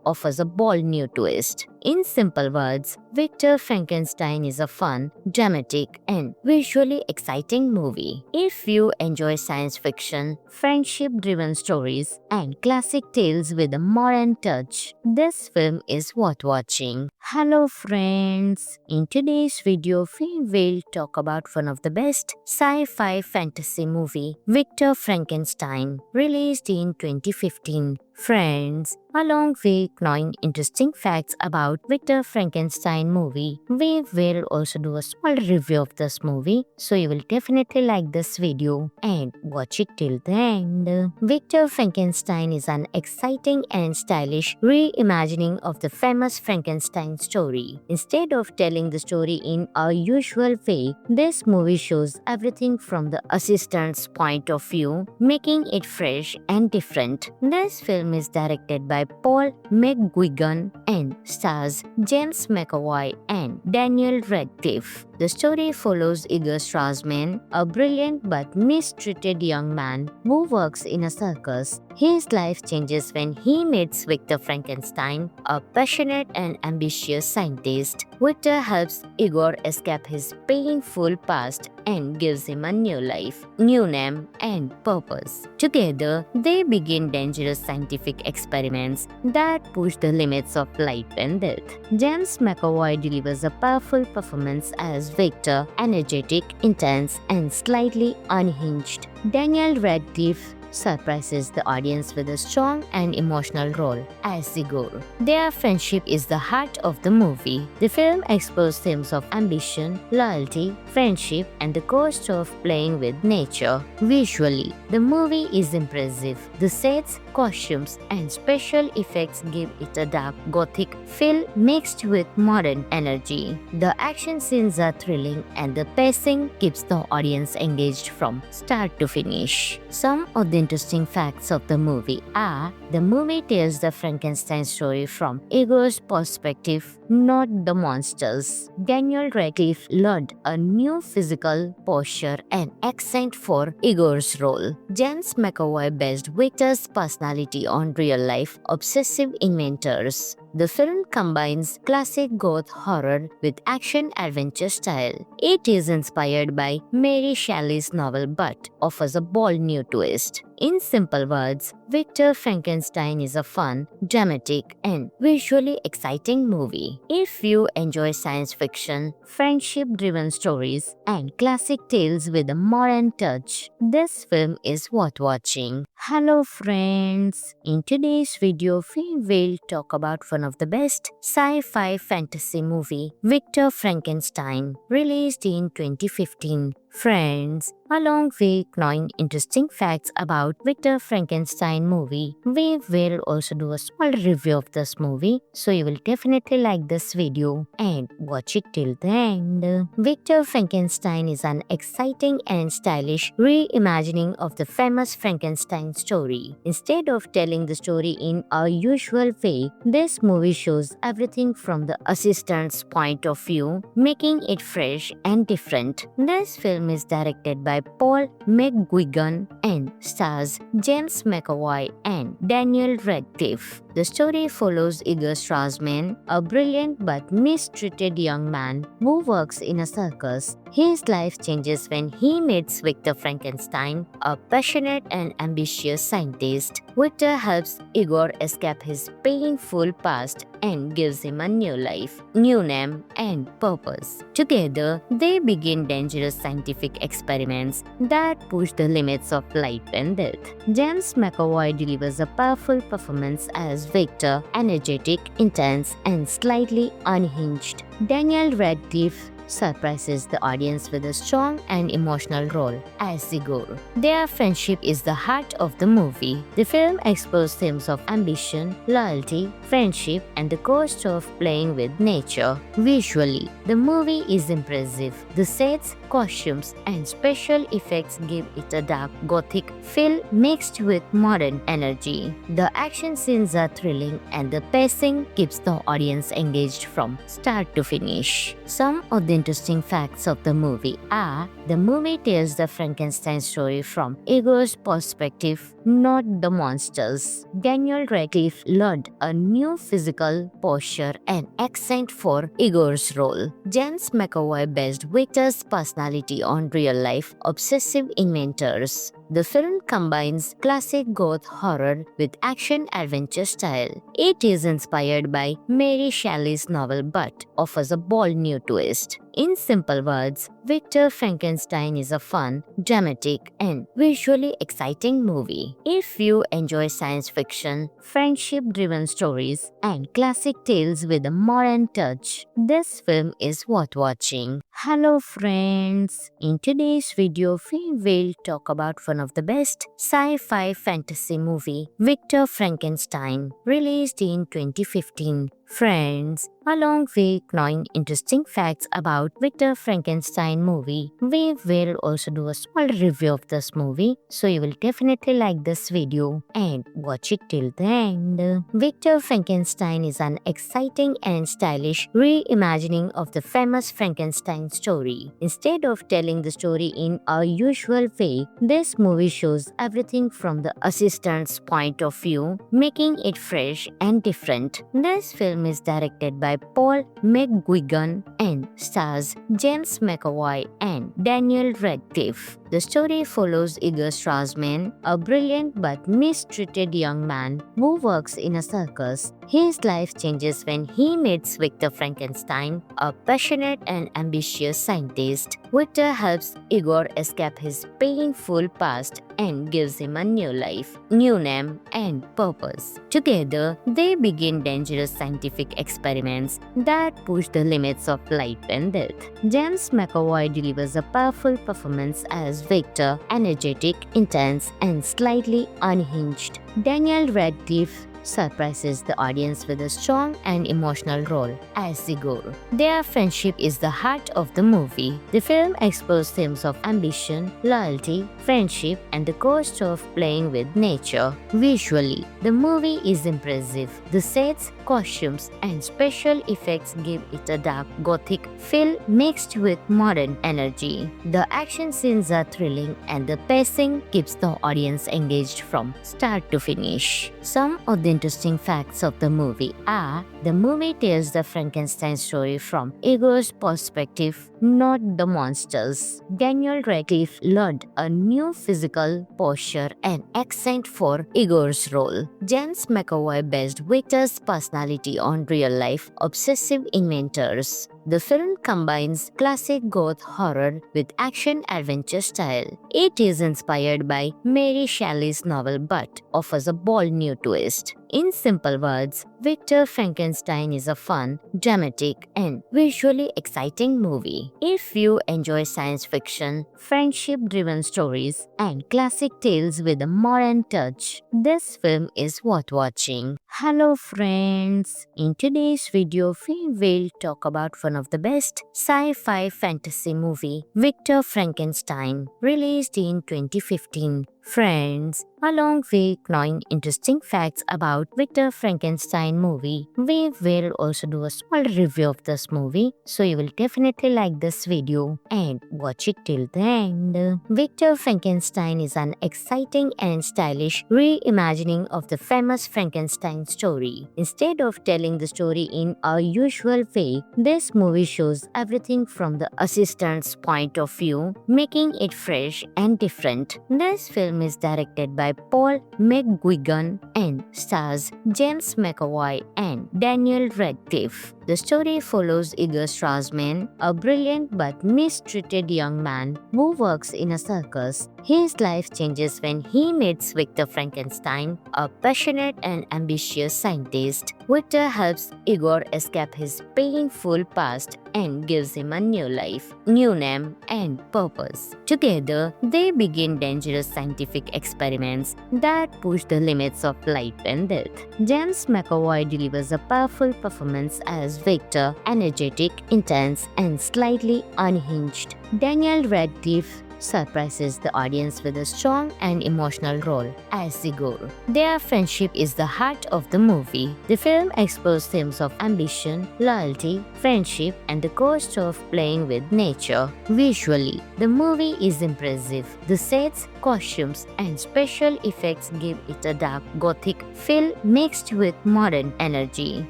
offers a bold new twist. In simple words, Victor Frankenstein is a fun, dramatic, and visually exciting movie. If you enjoy science fiction, friendship-driven stories, and classic tales with a modern touch, this film is worth watching. Hello friends! In today's video, we will talk about one of the best sci-fi fantasy movie, Victor Frankenstein, released in 2015. Friends, along with knowing interesting facts about Victor Frankenstein movie, we will also do a small review of this movie, so you will definitely like this video and watch it till the end. Victor Frankenstein is an exciting and stylish reimagining of the famous Frankenstein story. Instead of telling the story in a usual way, this movie shows everything from the assistant's point of view, making it fresh and different. This film is directed by Paul McGuigan and stars James McAvoy and Daniel Radcliffe. The story follows Igor Strassman, a brilliant but mistreated young man who works in a circus. His life changes when he meets Victor Frankenstein, a passionate and ambitious scientist. Victor helps Igor escape his painful past and gives him a new life, new name, and purpose. Together, they begin dangerous scientific experiments that push the limits of life and death. James McAvoy delivers a powerful performance as Victor, energetic, intense, and slightly unhinged. Daniel Radcliffe surprises the audience with a strong and emotional role as Igor. Their friendship is the heart of the movie. The film explores themes of ambition, loyalty, friendship, and the cost of playing with nature. Visually, the movie is impressive. The sets, costumes, and special effects give it a dark gothic feel mixed with modern energy. The action scenes are thrilling and the pacing keeps the audience engaged from start to finish. Some of the interesting facts of the movie are: the movie tells the Frankenstein story from Igor's perspective, not the monsters. Daniel Radcliffe learned a new physical posture and accent for Igor's role. James McAvoy based Victor's personality on real-life obsessive inventors. The film combines classic goth horror with action-adventure style. It is inspired by Mary Shelley's novel but offers a bold new twist. In simple words, Victor Frankenstein is a fun, dramatic, and visually exciting movie. If you enjoy science fiction, friendship-driven stories, and classic tales with a modern touch, this film is worth watching. Hello friends! In today's video, we will talk about one of the best sci-fi fantasy movie, Victor Frankenstein, released in 2015. Friends, along with knowing interesting facts about Victor Frankenstein movie, we will also do a small review of this movie, so you will definitely like this video and watch it till the end. Victor Frankenstein is an exciting and stylish reimagining of the famous Frankenstein story. Instead of telling the story in a usual way, this movie shows everything from the assistant's point of view, making it fresh and different. This film is directed by Paul McGuigan and stars James McAvoy and Daniel Radcliffe. The story follows Igor Strassman, a brilliant but mistreated young man who works in a circus. His life changes when he meets Victor Frankenstein, a passionate and ambitious scientist. Victor helps Igor escape his painful past and gives him a new life, new name, and purpose. Together, they begin dangerous scientific experiments that push the limits of life and death. James McAvoy delivers a powerful performance as Victor, energetic, intense, and slightly unhinged. Daniel Radcliffe surprises the audience with a strong and emotional role as Igor. Their friendship is the heart of the movie. The film explores themes of ambition, loyalty, friendship, and the cost of playing with nature. Visually, the movie is impressive. The sets, costumes, and special effects give it a dark gothic feel mixed with modern energy. The action scenes are thrilling and the pacing keeps the audience engaged from start to finish. Some of the interesting facts of the movie are: the movie tells the Frankenstein story from Igor's perspective, not the monsters. Daniel Radcliffe learned a new physical posture and accent for Igor's role. James McAvoy based Victor's personality on real-life obsessive inventors. The film combines classic goth horror with action-adventure style. It is inspired by Mary Shelley's novel but offers a bold new twist. In simple words, Victor Frankenstein is a fun, dramatic, and visually exciting movie. If you enjoy science fiction, friendship-driven stories, and classic tales with a modern touch, this film is worth watching. Hello friends! In today's video, we will talk about one of the best sci-fi fantasy movie, Victor Frankenstein, released in 2015. Friends, along with knowing interesting facts about Victor Frankenstein movie, we will also do a small review of this movie, so you will definitely like this video and watch it till the end. Victor Frankenstein is an exciting and stylish reimagining of the famous Frankenstein story. Instead of telling the story in a usual way, this movie shows everything from the assistant's point of view, making it fresh and different. This film is directed by Paul McGuigan and stars James McAvoy and Daniel Radcliffe. The story follows Igor Strassman, a brilliant but mistreated young man who works in a circus. His life changes when he meets Victor Frankenstein, a passionate and ambitious scientist. Victor helps Igor escape his painful past and gives him a new life, new name, and purpose. Together, they begin dangerous scientific experiments that push the limits of life and death. James McAvoy delivers a powerful performance as Victor, energetic, intense, and slightly unhinged. Daniel Radcliffe surprises the audience with a strong and emotional role as Igor. Their friendship is the heart of the movie. The film explores themes of ambition, loyalty, friendship, and the cost of playing with nature. Visually, the movie is impressive. The sets, costumes, and special effects give it a dark gothic feel mixed with modern energy. The action scenes are thrilling and the pacing keeps the audience engaged from start to finish. Some of the interesting facts of the movie are: the movie tells the Frankenstein story from Igor's perspective, not the monsters. Daniel Radcliffe learned a new physical posture and accent for Igor's role. James McAvoy based Victor's personality on real-life obsessive inventors. The film combines classic goth horror with action-adventure style. It is inspired by Mary Shelley's novel but offers a bold new twist. In simple words, Victor Frankenstein is a fun, dramatic, and visually exciting movie. If you enjoy science fiction, friendship-driven stories, and classic tales with a modern touch, this film is worth watching. Hello friends! In today's video, we will talk about one of the best sci-fi fantasy movie, Victor Frankenstein, released in 2015. Friends, along with knowing interesting facts about Victor Frankenstein movie, we will also do a small review of this movie, so you will definitely like this video and watch it till the end. Victor Frankenstein is an exciting and stylish reimagining of the famous Frankenstein story. Instead of telling the story in our usual way, this movie shows everything from the assistant's point of view, making it fresh and different. This film is directed by Paul McGuigan and stars James McAvoy and Daniel Radcliffe. The story follows Igor Strassman, a brilliant but mistreated young man who works in a circus. His life changes when he meets Victor Frankenstein, a passionate and ambitious scientist. Victor helps Igor escape his painful past and gives him a new life, new name, and purpose. Together, they begin dangerous scientific experiments that push the limits of life and death. James McAvoy delivers a powerful performance as Victor, energetic, intense, and slightly unhinged. Daniel Radcliffe surprises the audience with a strong and emotional role as Igor. Their friendship is the heart of the movie. The film explores themes of ambition, loyalty, friendship, and the cost of playing with nature. Visually, the movie is impressive. The sets, costumes, and special effects give it a dark gothic feel mixed with modern energy.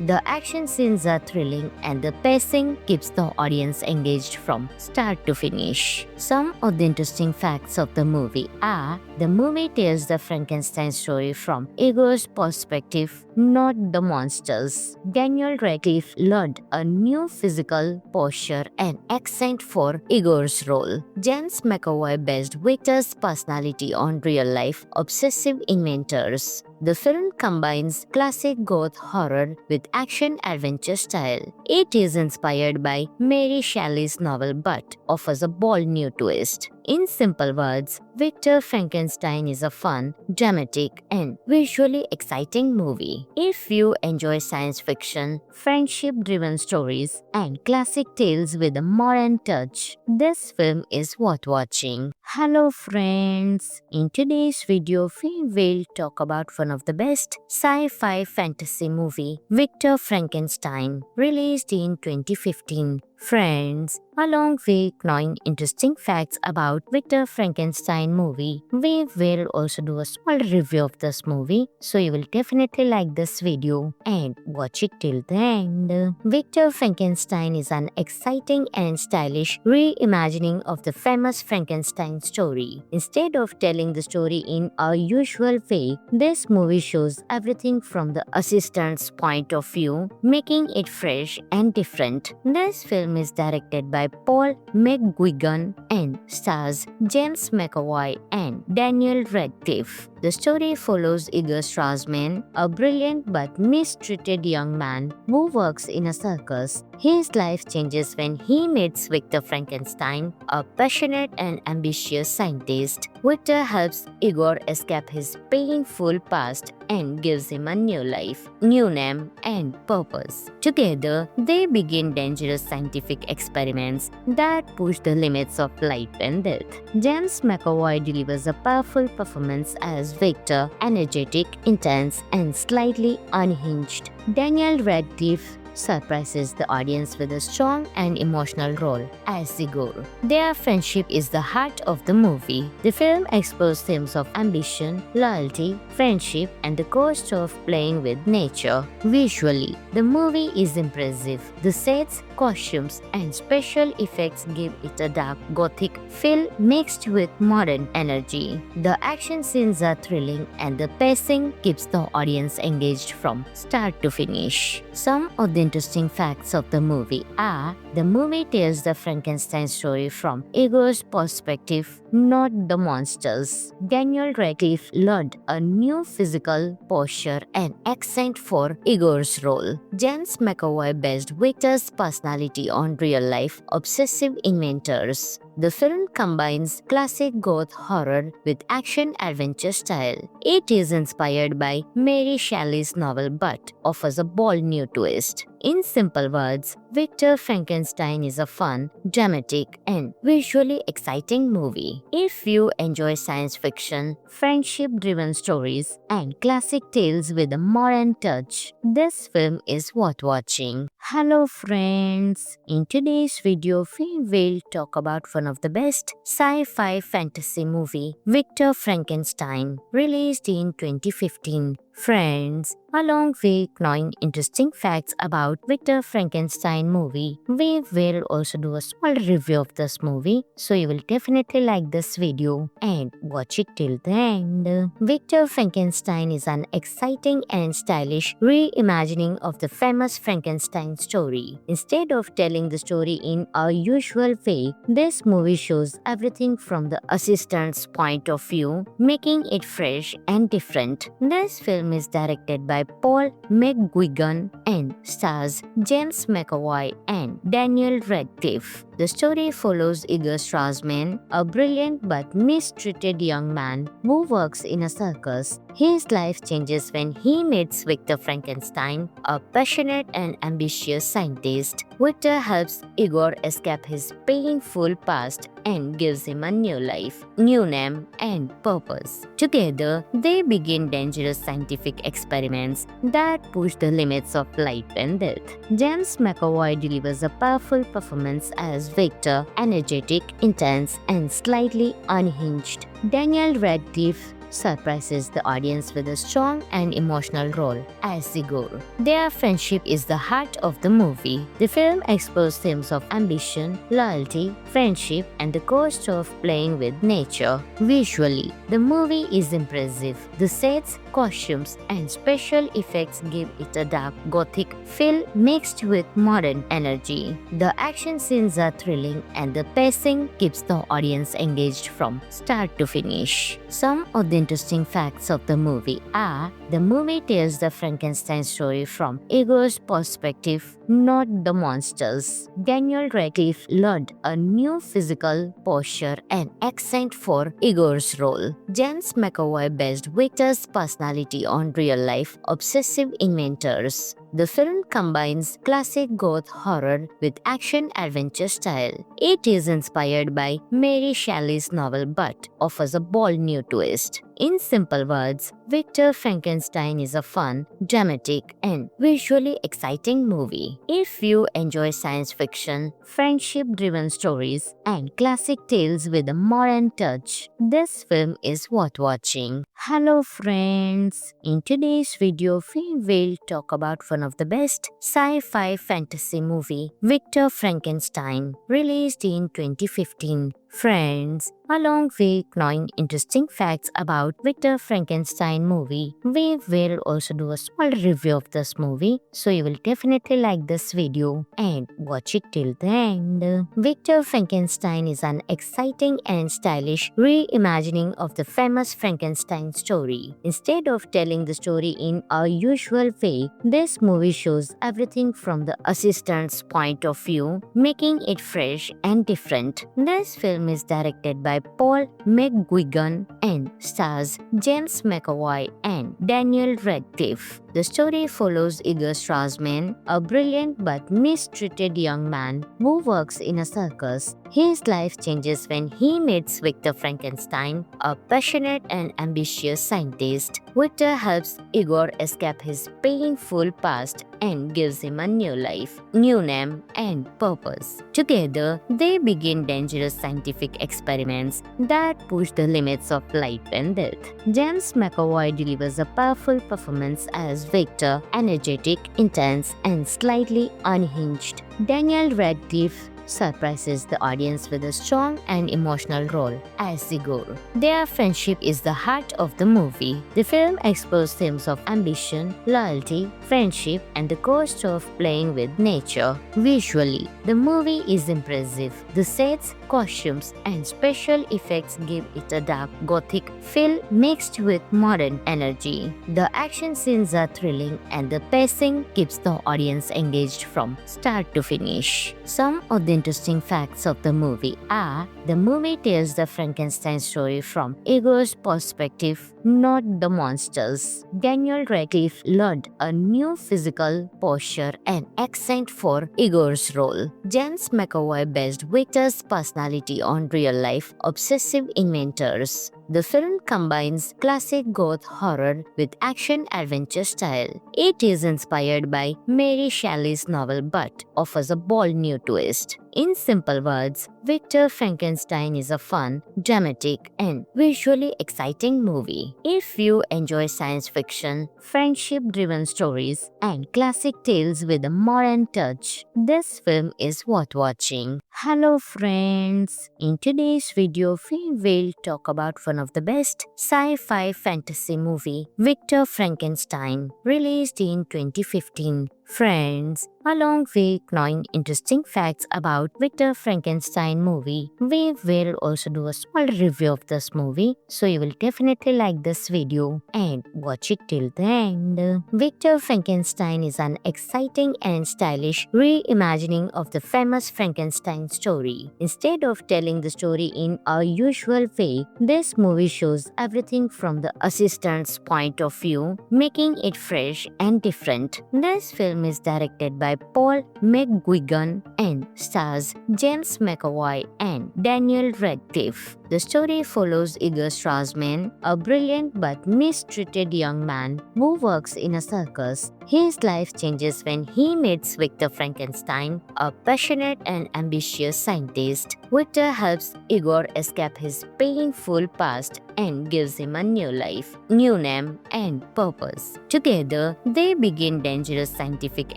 The action scenes are thrilling and the pacing keeps the audience engaged from start to finish. Some of the interesting facts of the movie are: the movie tells the Frankenstein story from Igor's perspective, not the monsters. Daniel Radcliffe learned a new physical posture and accent for Igor's role. James McAvoy based Victor's personality on real-life obsessive inventors. The film combines classic goth horror with action-adventure style. It is inspired by Mary Shelley's novel but offers a bold new twist. In simple words, Victor Frankenstein is a fun, dramatic, and visually exciting movie. If you enjoy science fiction, friendship-driven stories, and classic tales with a modern touch, this film is worth watching. Hello friends! In today's video, we will talk about one of the best sci-fi fantasy movie, Victor Frankenstein, released in 2015. Friends, along with knowing interesting facts about Victor Frankenstein movie, we will also do a small review of this movie, so you will definitely like this video and watch it till the end. Victor Frankenstein is an exciting and stylish reimagining of the famous Frankenstein story. Instead of telling the story in our usual way, this movie shows everything from the assistant's point of view, making it fresh and different. This film is directed by Paul McGuigan and stars James McAvoy and Daniel Radcliffe. The story follows Igor Strassman, a brilliant but mistreated young man who works in a circus. His life changes when he meets Victor Frankenstein, a passionate and ambitious scientist. Victor helps Igor escape his painful past and gives him a new life, new name, and purpose. Together, they begin dangerous scientific experiments that push the limits of life and death. James McAvoy delivers a powerful performance as Victor, energetic, intense, and slightly unhinged. Daniel Radcliffe surprises the audience with a strong and emotional role as Igor. Their friendship is the heart of the movie. The film explores themes of ambition, loyalty, friendship, and the cost of playing with nature. Visually, the movie is impressive. The sets, costumes, and special effects give it a dark gothic feel mixed with modern energy. The action scenes are thrilling and the pacing keeps the audience engaged from start to finish. Some of the interesting facts of the movie are: the movie tells the Frankenstein story from Igor's perspective, not the monsters. Daniel Radcliffe learned a new physical posture and accent for Igor's role. James McAvoy based Victor's personality on real-life obsessive inventors. The film combines classic goth horror with action-adventure style. It is inspired by Mary Shelley's novel but offers a bold new twist. In simple words, Victor Frankenstein is a fun, dramatic, and visually exciting movie. If you enjoy science fiction, friendship-driven stories, and classic tales with a modern touch, this film is worth watching. Hello friends! In today's video, we will talk about one of the best sci-fi fantasy movie, Victor Frankenstein, released in 2015. Friends, along with knowing interesting facts about Victor Frankenstein movie, we will also do a small review of this movie, so you will definitely like this video and watch it till the end. Victor Frankenstein is an exciting and stylish reimagining of the famous Frankenstein story. Instead of telling the story in a usual way, this movie shows everything from the assistant's point of view, making it fresh and different. This film is directed by Paul McGuigan and stars James McAvoy and Daniel Radcliffe. The story follows Igor Strassman, a brilliant but mistreated young man who works in a circus. His life changes when he meets Victor Frankenstein, a passionate and ambitious scientist. Victor helps Igor escape his painful past and gives him a new life, new name, and purpose. Together, they begin dangerous scientific experiments that push the limits of life and death. James McAvoy delivers a powerful performance as Victor, energetic, intense, and slightly unhinged. Daniel Radcliffe surprises the audience with a strong and emotional role as Igor. Their friendship is the heart of the movie. The film explores themes of ambition, loyalty, friendship, and the cost of playing with nature. Visually, the movie is impressive. The sets, costumes, and special effects give it a dark gothic feel mixed with modern energy. The action scenes are thrilling and the pacing keeps the audience engaged from start to finish. Some of the interesting facts of the movie are: the movie tells the Frankenstein story from Igor's perspective, not the monsters. Daniel Radcliffe learned a new physical posture and accent for Igor's role. James McAvoy based Victor's personality on real-life obsessive inventors. The film combines classic goth horror with action-adventure style. It is inspired by Mary Shelley's novel but offers a bold new twist. In simple words, Victor Frankenstein is a fun, dramatic, and visually exciting movie. If you enjoy science fiction, friendship-driven stories, and classic tales with a modern touch, this film is worth watching. Hello friends! In today's video, we will talk about one of the best sci-fi fantasy movie, Victor Frankenstein, released in 2015. Friends, along with knowing interesting facts about Victor Frankenstein movie, we will also do a small review of this movie, so you will definitely like this video and watch it till the end. Victor Frankenstein is an exciting and stylish reimagining of the famous Frankenstein story. Instead of telling the story in a usual way, this movie shows everything from the assistant's point of view, making it fresh and different. This film is directed by Paul McGuigan and stars James McAvoy and Daniel Radcliffe. The story follows Igor Strassman, a brilliant but mistreated young man who works in a circus. His life changes when he meets Victor Frankenstein, a passionate and ambitious scientist. Victor helps Igor escape his painful past and gives him a new life, new name, and purpose. Together, they begin dangerous scientific experiments that push the limits of life and death. James McAvoy delivers a powerful performance as Victor, energetic, intense, and slightly unhinged. Daniel Radcliffe surprises the audience with a strong and emotional role as Igor. Their friendship is the heart of the movie. The film explores themes of ambition, loyalty, friendship, and the cost of playing with nature. Visually, the movie is impressive. The sets, costumes, and special effects give it a dark gothic feel mixed with modern energy. The action scenes are thrilling and the pacing keeps the audience engaged from start to finish. Some of the interesting facts of the movie are: the movie tells the Frankenstein story from Igor's perspective, not the monsters. Daniel Radcliffe learned a new physical posture and accent for Igor's role. James McAvoy based Victor's personality on real-life obsessive inventors. The film combines classic goth horror with action-adventure style. It is inspired by Mary Shelley's novel but offers a bold new twist. In simple words, Victor Frankenstein is a fun, dramatic, and visually exciting movie. If you enjoy science fiction, friendship-driven stories, and classic tales with a modern touch, this film is worth watching. Hello friends! In today's video, we will talk about one of the best sci-fi fantasy movie, Victor Frankenstein, released in 2015. Friends, along with knowing interesting facts about Victor Frankenstein movie, we will also do a small review of this movie, so you will definitely like this video and watch it till the end. Victor Frankenstein is an exciting and stylish reimagining of the famous Frankenstein story. Instead of telling the story in a usual way, this movie shows everything from the assistant's point of view, making it fresh and different. This film is directed by Paul McGuigan and stars James McAvoy and Daniel Radcliffe. The story follows Igor Strassman, a brilliant but mistreated young man who works in a circus. His life changes when he meets Victor Frankenstein, a passionate and ambitious scientist. Victor helps Igor escape his painful past and gives him a new life, new name, and purpose. Together, they begin dangerous scientific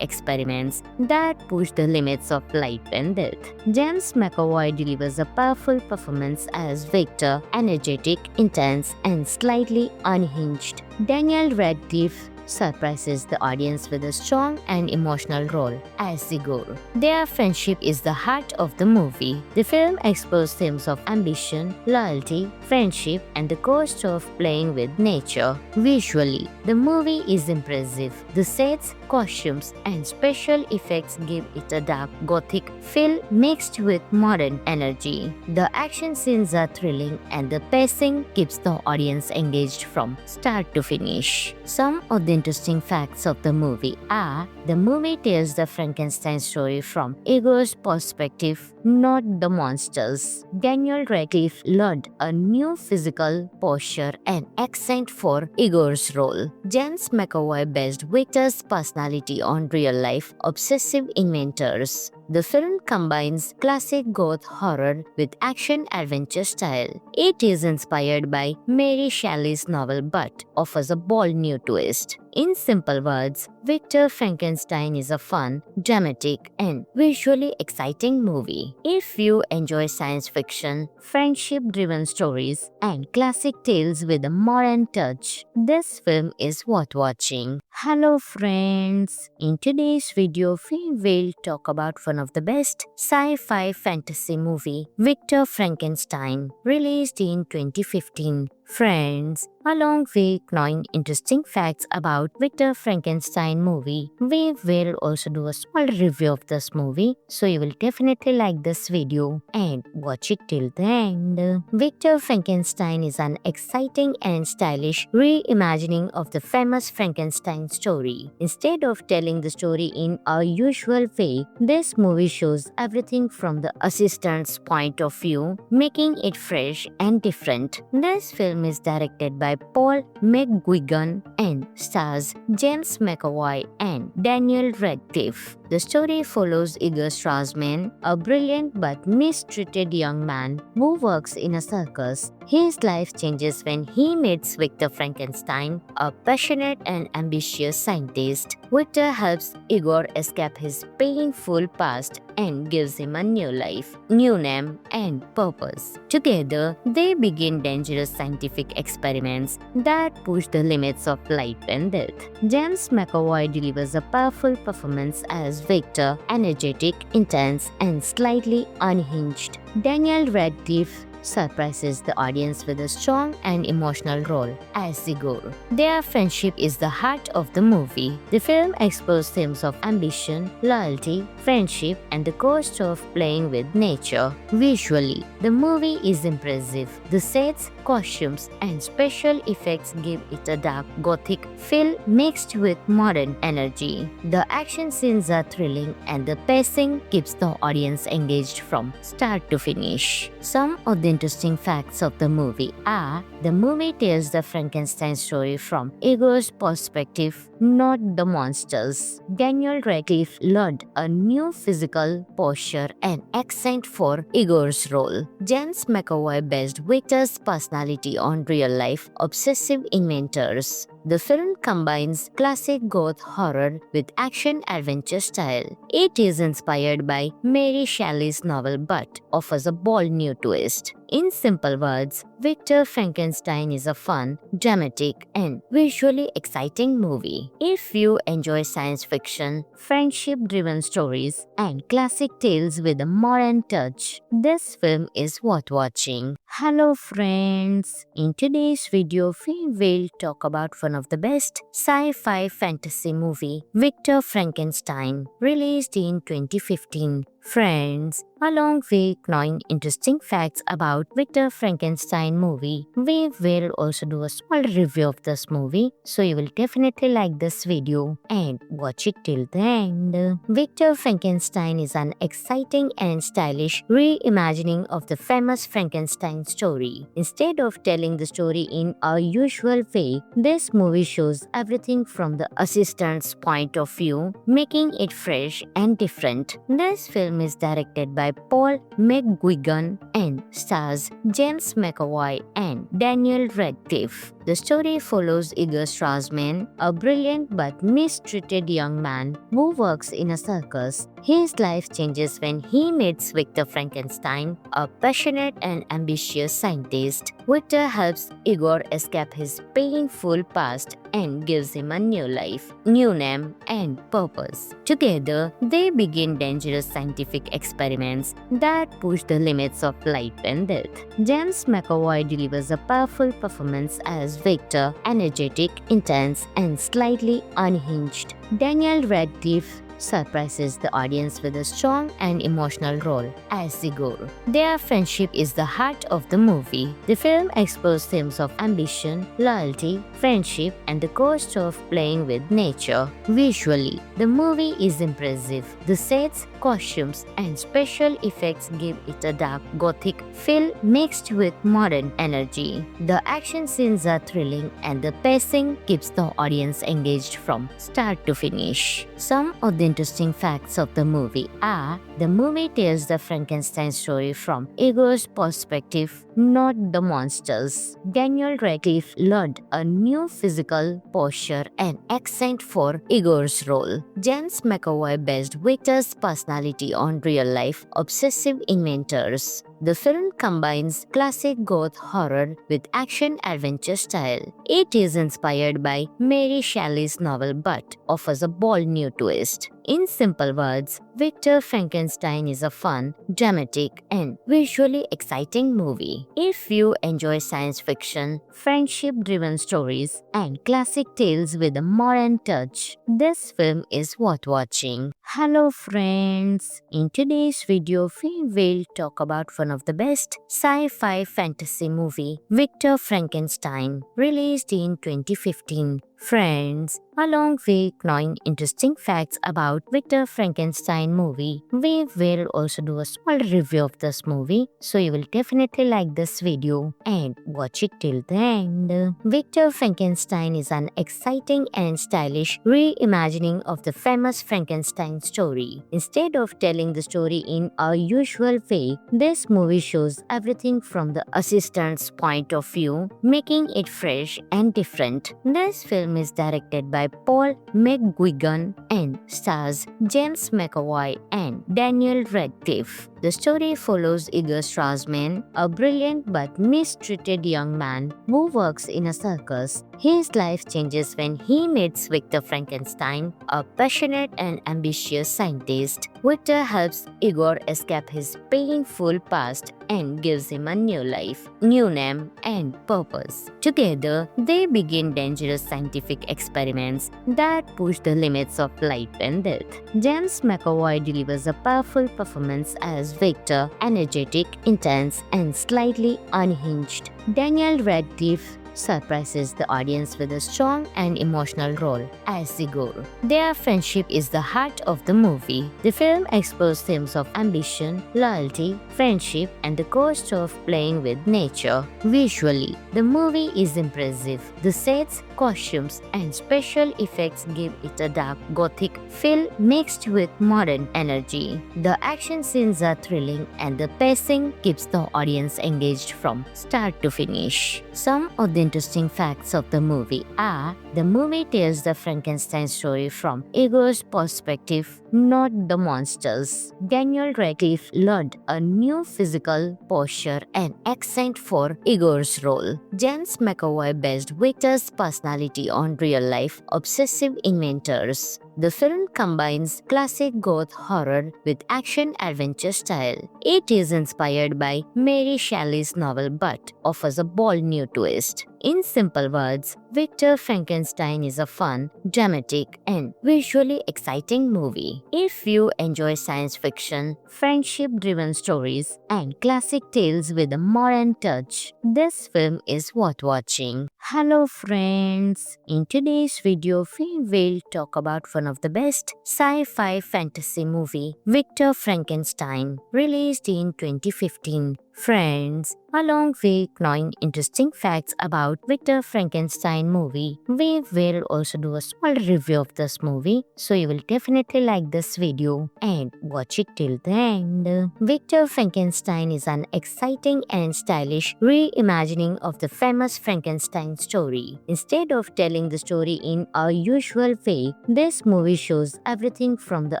experiments that push the limits of life and death. James McAvoy delivers a powerful performance as Victor, energetic, intense, and slightly unhinged. Daniel Radcliffe surprises the audience with a strong and emotional role as Igor. Their friendship is the heart of the movie. The film explores themes of ambition, loyalty, friendship, and the cost of playing with nature. Visually, the movie is impressive. The sets, costumes, and special effects give it a dark gothic feel mixed with modern energy. The action scenes are thrilling and the pacing keeps the audience engaged from start to finish. Some of the interesting facts of the movie are: the movie tells the Frankenstein story from Igor's perspective, not the monsters. Daniel Radcliffe learned a new physical posture and accent for Igor's role. James McAvoy based Victor's personality on real-life obsessive inventors. The film combines classic goth horror with action-adventure style. It is inspired by Mary Shelley's novel but offers a bold new twist. In simple words, Victor Frankenstein is a fun, dramatic, and visually exciting movie. If you enjoy science fiction, friendship-driven stories, and classic tales with a modern touch, this film is worth watching. Hello friends! In today's video, we will talk about one of the best sci-fi fantasy movie, Victor Frankenstein, released in 2015. Friends, along with knowing interesting facts about Victor Frankenstein movie, we will also do a small review of this movie, so you will definitely like this video and watch it till the end. Victor Frankenstein is an exciting and stylish reimagining of the famous Frankenstein story. Instead of telling the story in a usual way, this movie shows everything from the assistant's point of view, making it fresh and different. This film is directed by Paul McGuigan and stars James McAvoy and Daniel Radcliffe. The story follows Igor Strassman, a brilliant but mistreated young man who works in a circus. His life changes when he meets Victor Frankenstein, a passionate and ambitious scientist. Victor helps Igor escape his painful past and gives him a new life, new name, and purpose. Together, they begin dangerous scientific experiments that push the limits of life and death. James McAvoy delivers a powerful performance as Victor, energetic, intense, and slightly unhinged. Daniel Radcliffe surprises the audience with a strong and emotional role as Igor. Their friendship is the heart of the movie. The film explores themes of ambition, loyalty, friendship, and the cost of playing with nature. Visually, the movie is impressive. The sets, costumes, and special effects give it a dark gothic feel mixed with modern energy. The action scenes are thrilling and the pacing keeps the audience engaged from start to finish. Some of the interesting facts of the movie are: the movie tells the Frankenstein story from Igor's perspective, not the monsters. Daniel Radcliffe learned a new physical posture and accent for Igor's role. James McAvoy based Victor's personality on real-life obsessive inventors. The film combines classic goth horror with action-adventure style. It is inspired by Mary Shelley's novel but offers a bold new twist. In simple words, Victor Frankenstein is a fun, dramatic, and visually exciting movie. If you enjoy science fiction, friendship-driven stories, and classic tales with a modern touch, this film is worth watching. Hello friends! In today's video, we will talk about one of the best sci-fi fantasy movie, Victor Frankenstein, released in 2015. Friends, along with knowing interesting facts about Victor Frankenstein movie, we will also do a small review of this movie, so you will definitely like this video and watch it till the end. Victor Frankenstein is an exciting and stylish reimagining of the famous Frankenstein story. Instead of telling the story in a usual way, this movie shows everything from the assistant's point of view, making it fresh and different. This film is directed by Paul McGuigan and stars James McAvoy and Daniel Radcliffe. The story follows Igor Strassman, a brilliant but mistreated young man who works in a circus. His life changes when he meets Victor Frankenstein, a passionate and ambitious scientist. Victor helps Igor escape his painful past and gives him a new life, new name, and purpose. Together, they begin dangerous scientific experiments that push the limits of life and death. James McAvoy delivers a powerful performance as Victor, energetic, intense, and slightly unhinged. Daniel Radcliffe surprises the audience with a strong and emotional role as Igor. Their friendship is the heart of the movie. The film explores themes of ambition, loyalty, friendship, and the cost of playing with nature. Visually, the movie is impressive. The sets, costumes, and special effects give it a dark gothic feel mixed with modern energy. The action scenes are thrilling and the pacing keeps the audience engaged from start to finish. Some of the interesting facts of the movie are: the movie tells the Frankenstein story from Igor's perspective, not the monsters. Daniel Radcliffe learned a new physical posture and accent for Igor's role. James McAvoy based Victor's personality on real-life obsessive inventors. The film combines classic goth horror with action-adventure style. It is inspired by Mary Shelley's novel but offers a bold new twist. In simple words, Victor Frankenstein is a fun, dramatic, and visually exciting movie. If you enjoy science fiction, friendship-driven stories, and classic tales with a modern touch, this film is worth watching. Hello friends! In today's video, we will talk about one of the best sci-fi fantasy movie, Victor Frankenstein, released in 2015. Friends, along with knowing interesting facts about Victor Frankenstein movie, we will also do a small review of this movie, so you will definitely like this video and watch it till the end. Victor Frankenstein is an exciting and stylish reimagining of the famous Frankenstein story. Instead of telling the story in a usual way, this movie shows everything from the assistant's point of view, making it fresh and different. This film is directed by Paul McGuigan and stars James McAvoy and Daniel Radcliffe. The story follows Igor Strassman, a brilliant but mistreated young man who works in a circus. His life changes when he meets Victor Frankenstein, a passionate and ambitious scientist. Victor helps Igor escape his painful past and gives him a new life, new name, and purpose. Together, they begin dangerous scientific experiments that push the limits of life and death. James McAvoy delivers a powerful performance as Victor, energetic, intense, and slightly unhinged. Daniel Radcliffe surprises the audience with a strong and emotional role as Igor. Their friendship is the heart of the movie. The film explores themes of ambition, loyalty, friendship, and the cost of playing with nature. Visually, the movie is impressive. The sets, costumes, and special effects give it a dark gothic feel mixed with modern energy. The action scenes are thrilling and the pacing keeps the audience engaged from start to finish. Some of the interesting facts of the movie are: the movie tells the Frankenstein story from Igor's perspective, not the monsters. Daniel Radcliffe learned a new physical posture and accent for Igor's role. James McAvoy based Victor's personality on real-life obsessive inventors. The film combines classic goth horror with action-adventure style. It is inspired by Mary Shelley's novel but offers a bold new twist. In simple words, Victor Frankenstein is a fun, dramatic, and visually exciting movie. If you enjoy science fiction, friendship-driven stories, and classic tales with a modern touch, this film is worth watching. Hello friends! In today's video, we will talk about one of the best sci-fi fantasy movie, Victor Frankenstein, released in 2015. Friends, along with knowing interesting facts about Victor Frankenstein movie, we will also do a small review of this movie, so you will definitely like this video and watch it till the end. Victor Frankenstein is an exciting and stylish reimagining of the famous Frankenstein story. Instead of telling the story in a usual way, this movie shows everything from the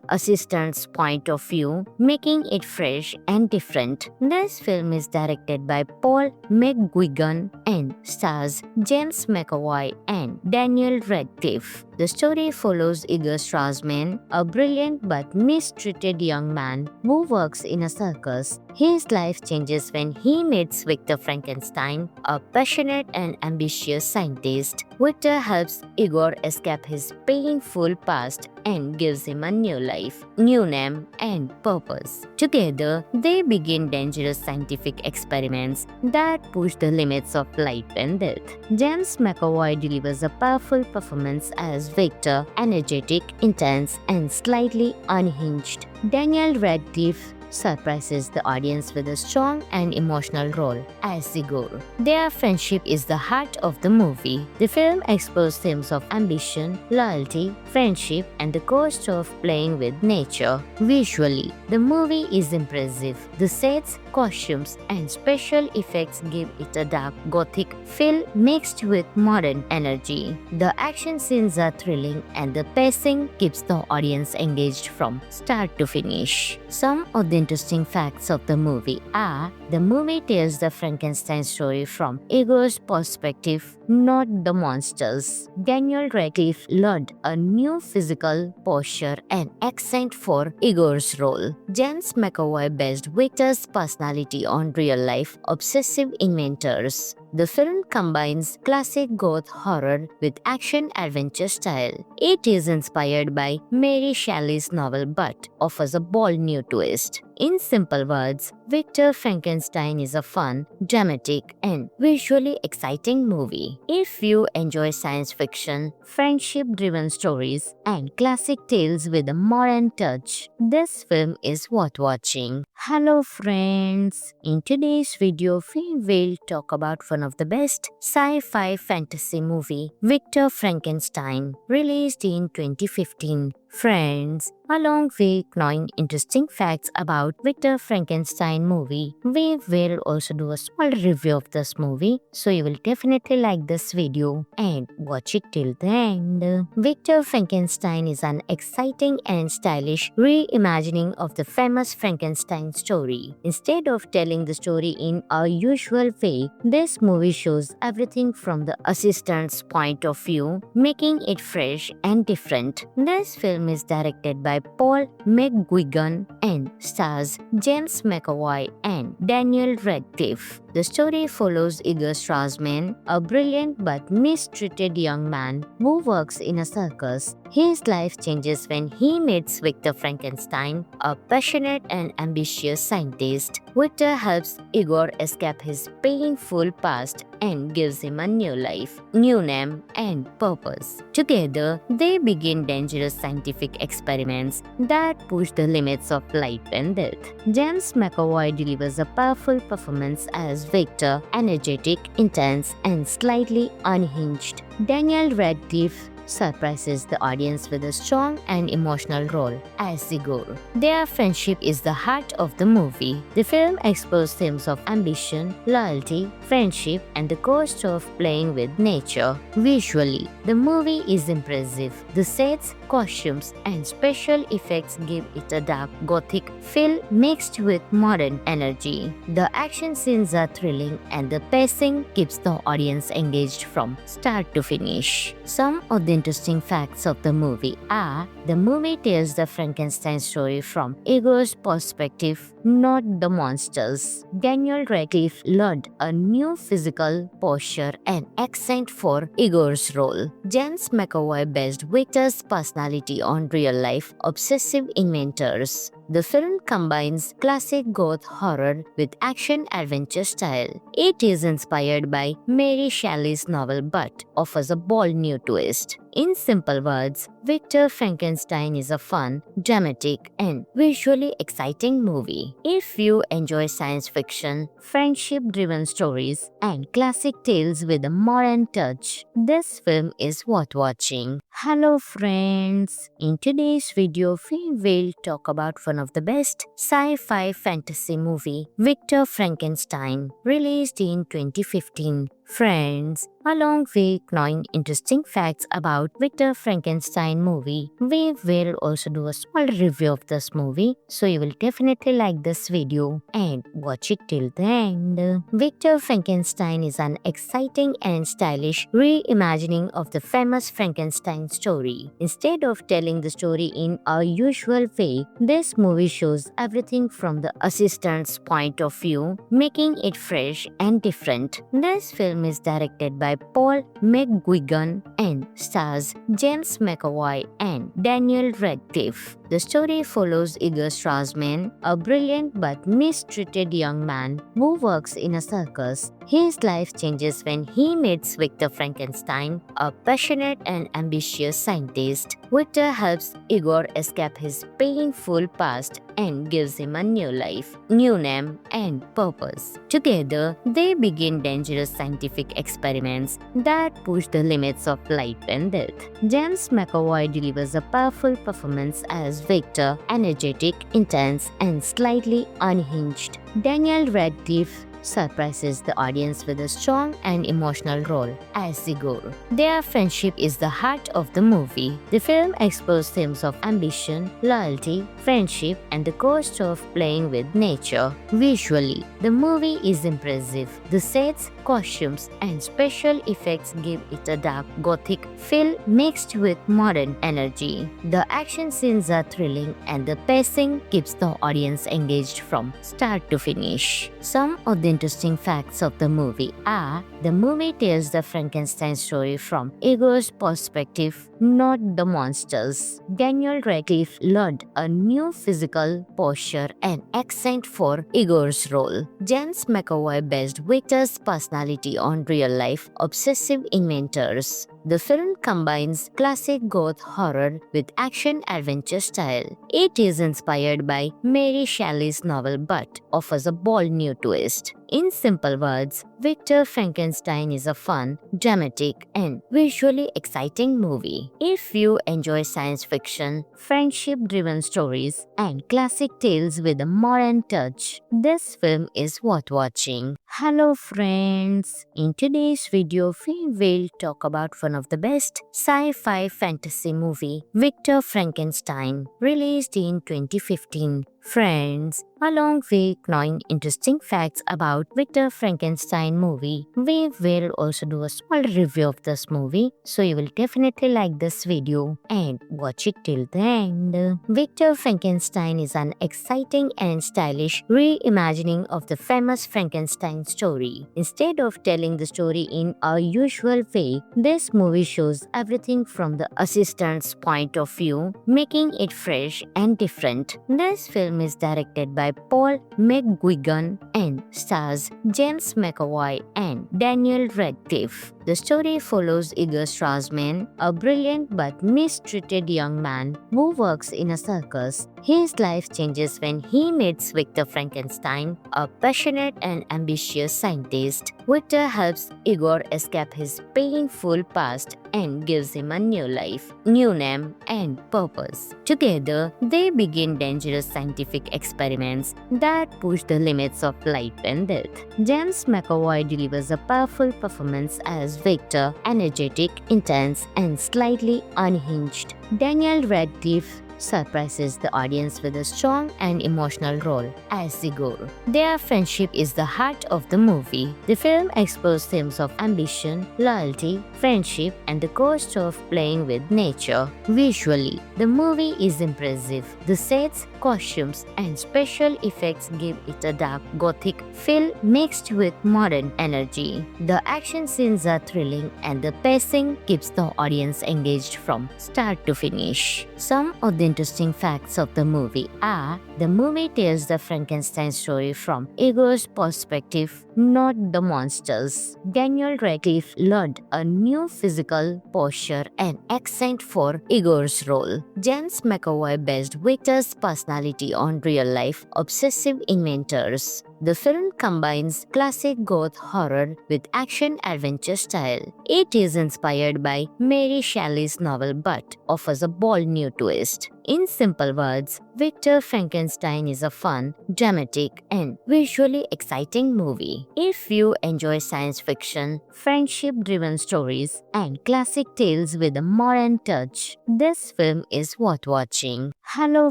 assistant's point of view, making it fresh and different. This film is directed by Paul McGuigan and stars James McAvoy and Daniel Radcliffe. The story follows Igor Strassman, a brilliant but mistreated young man who works in a circus. His life changes when he meets Victor Frankenstein, a passionate and ambitious scientist. Victor helps Igor escape his painful past and gives him a new life, new name, and purpose. Together, they begin dangerous scientific experiments that push the limits of life and death. James McAvoy delivers a powerful performance as Victor, energetic, intense, and slightly unhinged. Daniel Radcliffe surprises the audience with a strong and emotional role as Igor. Their friendship is the heart of the movie. The film explores themes of ambition, loyalty, friendship, and the cost of playing with nature. Visually, the movie is impressive. The sets, costumes, and special effects give it a dark gothic feel mixed with modern energy. The action scenes are thrilling and the pacing keeps the audience engaged from start to finish. Some of the interesting facts of the movie are: the movie tells the Frankenstein story from Igor's perspective, not the monsters. Daniel Radcliffe learned a new physical posture and accent for Igor's role. James McAvoy based Victor's personality on real-life obsessive inventors. The film combines classic goth horror with action-adventure style. It is inspired by Mary Shelley's novel but offers a bold new twist. In simple words, Victor Frankenstein is a fun, dramatic, and visually exciting movie. If you enjoy science fiction, friendship-driven stories, and classic tales with a modern touch, this film is worth watching. Hello friends! In today's video, we will talk about one of the best sci-fi fantasy movie, Victor Frankenstein, released in 2015. Friends, along with knowing interesting facts about Victor Frankenstein movie, we will also do a small review of this movie, so you will definitely like this video and watch it till the end. Victor Frankenstein is an exciting and stylish reimagining of the famous Frankenstein story. Instead of telling the story in a usual way, this movie shows everything from the assistant's point of view, making it fresh and different. This film is directed by Paul McGuigan and stars James McAvoy and Daniel Radcliffe. The story follows Igor Strassman, a brilliant but mistreated young man who works in a circus. His life changes when he meets Victor Frankenstein, a passionate and ambitious scientist. Victor helps Igor escape his painful past and gives him a new life, new name, and purpose. Together, they begin dangerous scientific experiments that push the limits of life and death. James McAvoy delivers a powerful performance as Victor, energetic, intense, and slightly unhinged. Daniel Radcliffe surprises the audience with a strong and emotional role as Igor. Their friendship is the heart of the movie. The film explores themes of ambition, loyalty, friendship, and the cost of playing with nature. Visually, the movie is impressive. The sets, costumes, and special effects give it a dark gothic feel mixed with modern energy. The action scenes are thrilling and the pacing keeps the audience engaged from start to finish. Some of the interesting facts of the movie are: the movie tells the Frankenstein story from Igor's perspective, not the monsters. Daniel Radcliffe learned a new physical posture and accent for Igor's role. James McAvoy based Victor's personality on real-life obsessive inventors. The film combines classic goth horror with action-adventure style. It is inspired by Mary Shelley's novel but offers a bold new twist. In simple words, Victor Frankenstein is a fun, dramatic, and visually exciting movie. If you enjoy science fiction, friendship-driven stories, and classic tales with a modern touch, this film is worth watching. Hello friends! In today's video, we will talk about one of the best sci-fi fantasy movie, Victor Frankenstein, released in 2015. Friends, along with knowing interesting facts about Victor Frankenstein movie, we will also do a small review of this movie, so you will definitely like this video and watch it till the end. Victor Frankenstein is an exciting and stylish reimagining of the famous Frankenstein story. Instead of telling the story in a usual way, this movie shows everything from the assistant's point of view, making it fresh and different. This film is directed by Paul McGuigan and stars James McAvoy and Daniel Radcliffe. The story follows Igor Strassman, a brilliant but mistreated young man who works in a circus. His life changes when he meets Victor Frankenstein, a passionate and ambitious scientist. Victor helps Igor escape his painful past and gives him a new life, new name, and purpose. Together, they begin dangerous scientific experiments that push the limits of life and death. James McAvoy delivers a powerful performance as Victor, energetic, intense, and slightly unhinged. Daniel Radcliffe surprises the audience with a strong and emotional role as Igor. Their friendship is the heart of the movie. The film explores themes of ambition, loyalty, friendship, and the cost of playing with nature. Visually, the movie is impressive. The sets, costumes, and special effects give it a dark gothic feel mixed with modern energy. The action scenes are thrilling and the pacing keeps the audience engaged from start to finish. Some of the the interesting facts of the movie are: the movie tells the Frankenstein story from Igor's perspective, not the monsters. Daniel Radcliffe learned a new physical posture and accent for Igor's role. James McAvoy based Victor's personality on real-life obsessive inventors. The film combines classic goth horror with action-adventure style. It is inspired by Mary Shelley's novel but offers a bold new twist. In simple words, Victor Frankenstein is a fun, dramatic, and visually exciting movie. If you enjoy science fiction, friendship-driven stories, and classic tales with a modern touch, this film is worth watching. Hello friends! In today's video, we will talk about one of the best sci-fi fantasy movie, Victor Frankenstein, released in 2015. Friends, along with knowing interesting facts about Victor Frankenstein movie, we will also do a small review of this movie, so you will definitely like this video and watch it till the end. Victor Frankenstein is an exciting and stylish reimagining of the famous Frankenstein story. Instead of telling the story in a usual way, this movie shows everything from the assistant's point of view, making it fresh and different. This film is directed by Paul McGuigan and stars James McAvoy and Daniel Radcliffe. The story follows Igor Strassman, a brilliant but mistreated young man who works in a circus. His life changes when he meets Victor Frankenstein, a passionate and ambitious scientist. Victor helps Igor escape his painful past and gives him a new life, new name, and purpose. Together, they begin dangerous scientific experiments that push the limits of life and death. James McAvoy delivers a powerful performance as Victor, energetic, intense, and slightly unhinged. Daniel Radcliffe surprises the audience with a strong and emotional role as Igor. Their friendship is the heart of the movie. The film explores themes of ambition, loyalty, friendship, and the cost of playing with nature. Visually, the movie is impressive. The sets, costumes, and special effects give it a dark gothic feel mixed with modern energy. The action scenes are thrilling and the pacing keeps the audience engaged from start to finish. Some of the interesting facts of the movie are: the movie tells the Frankenstein story from Igor's perspective, not the monsters. Daniel Radcliffe learned a new physical posture and accent for Igor's role. James McAvoy based Victor's personality on real-life obsessive inventors. The film combines classic goth horror with action-adventure style. It is inspired by Mary Shelley's novel but offers a bold new twist. In simple words, Victor Frankenstein is a fun, dramatic, and visually exciting movie. If you enjoy science fiction, friendship-driven stories, and classic tales with a modern touch, this film is worth watching. Hello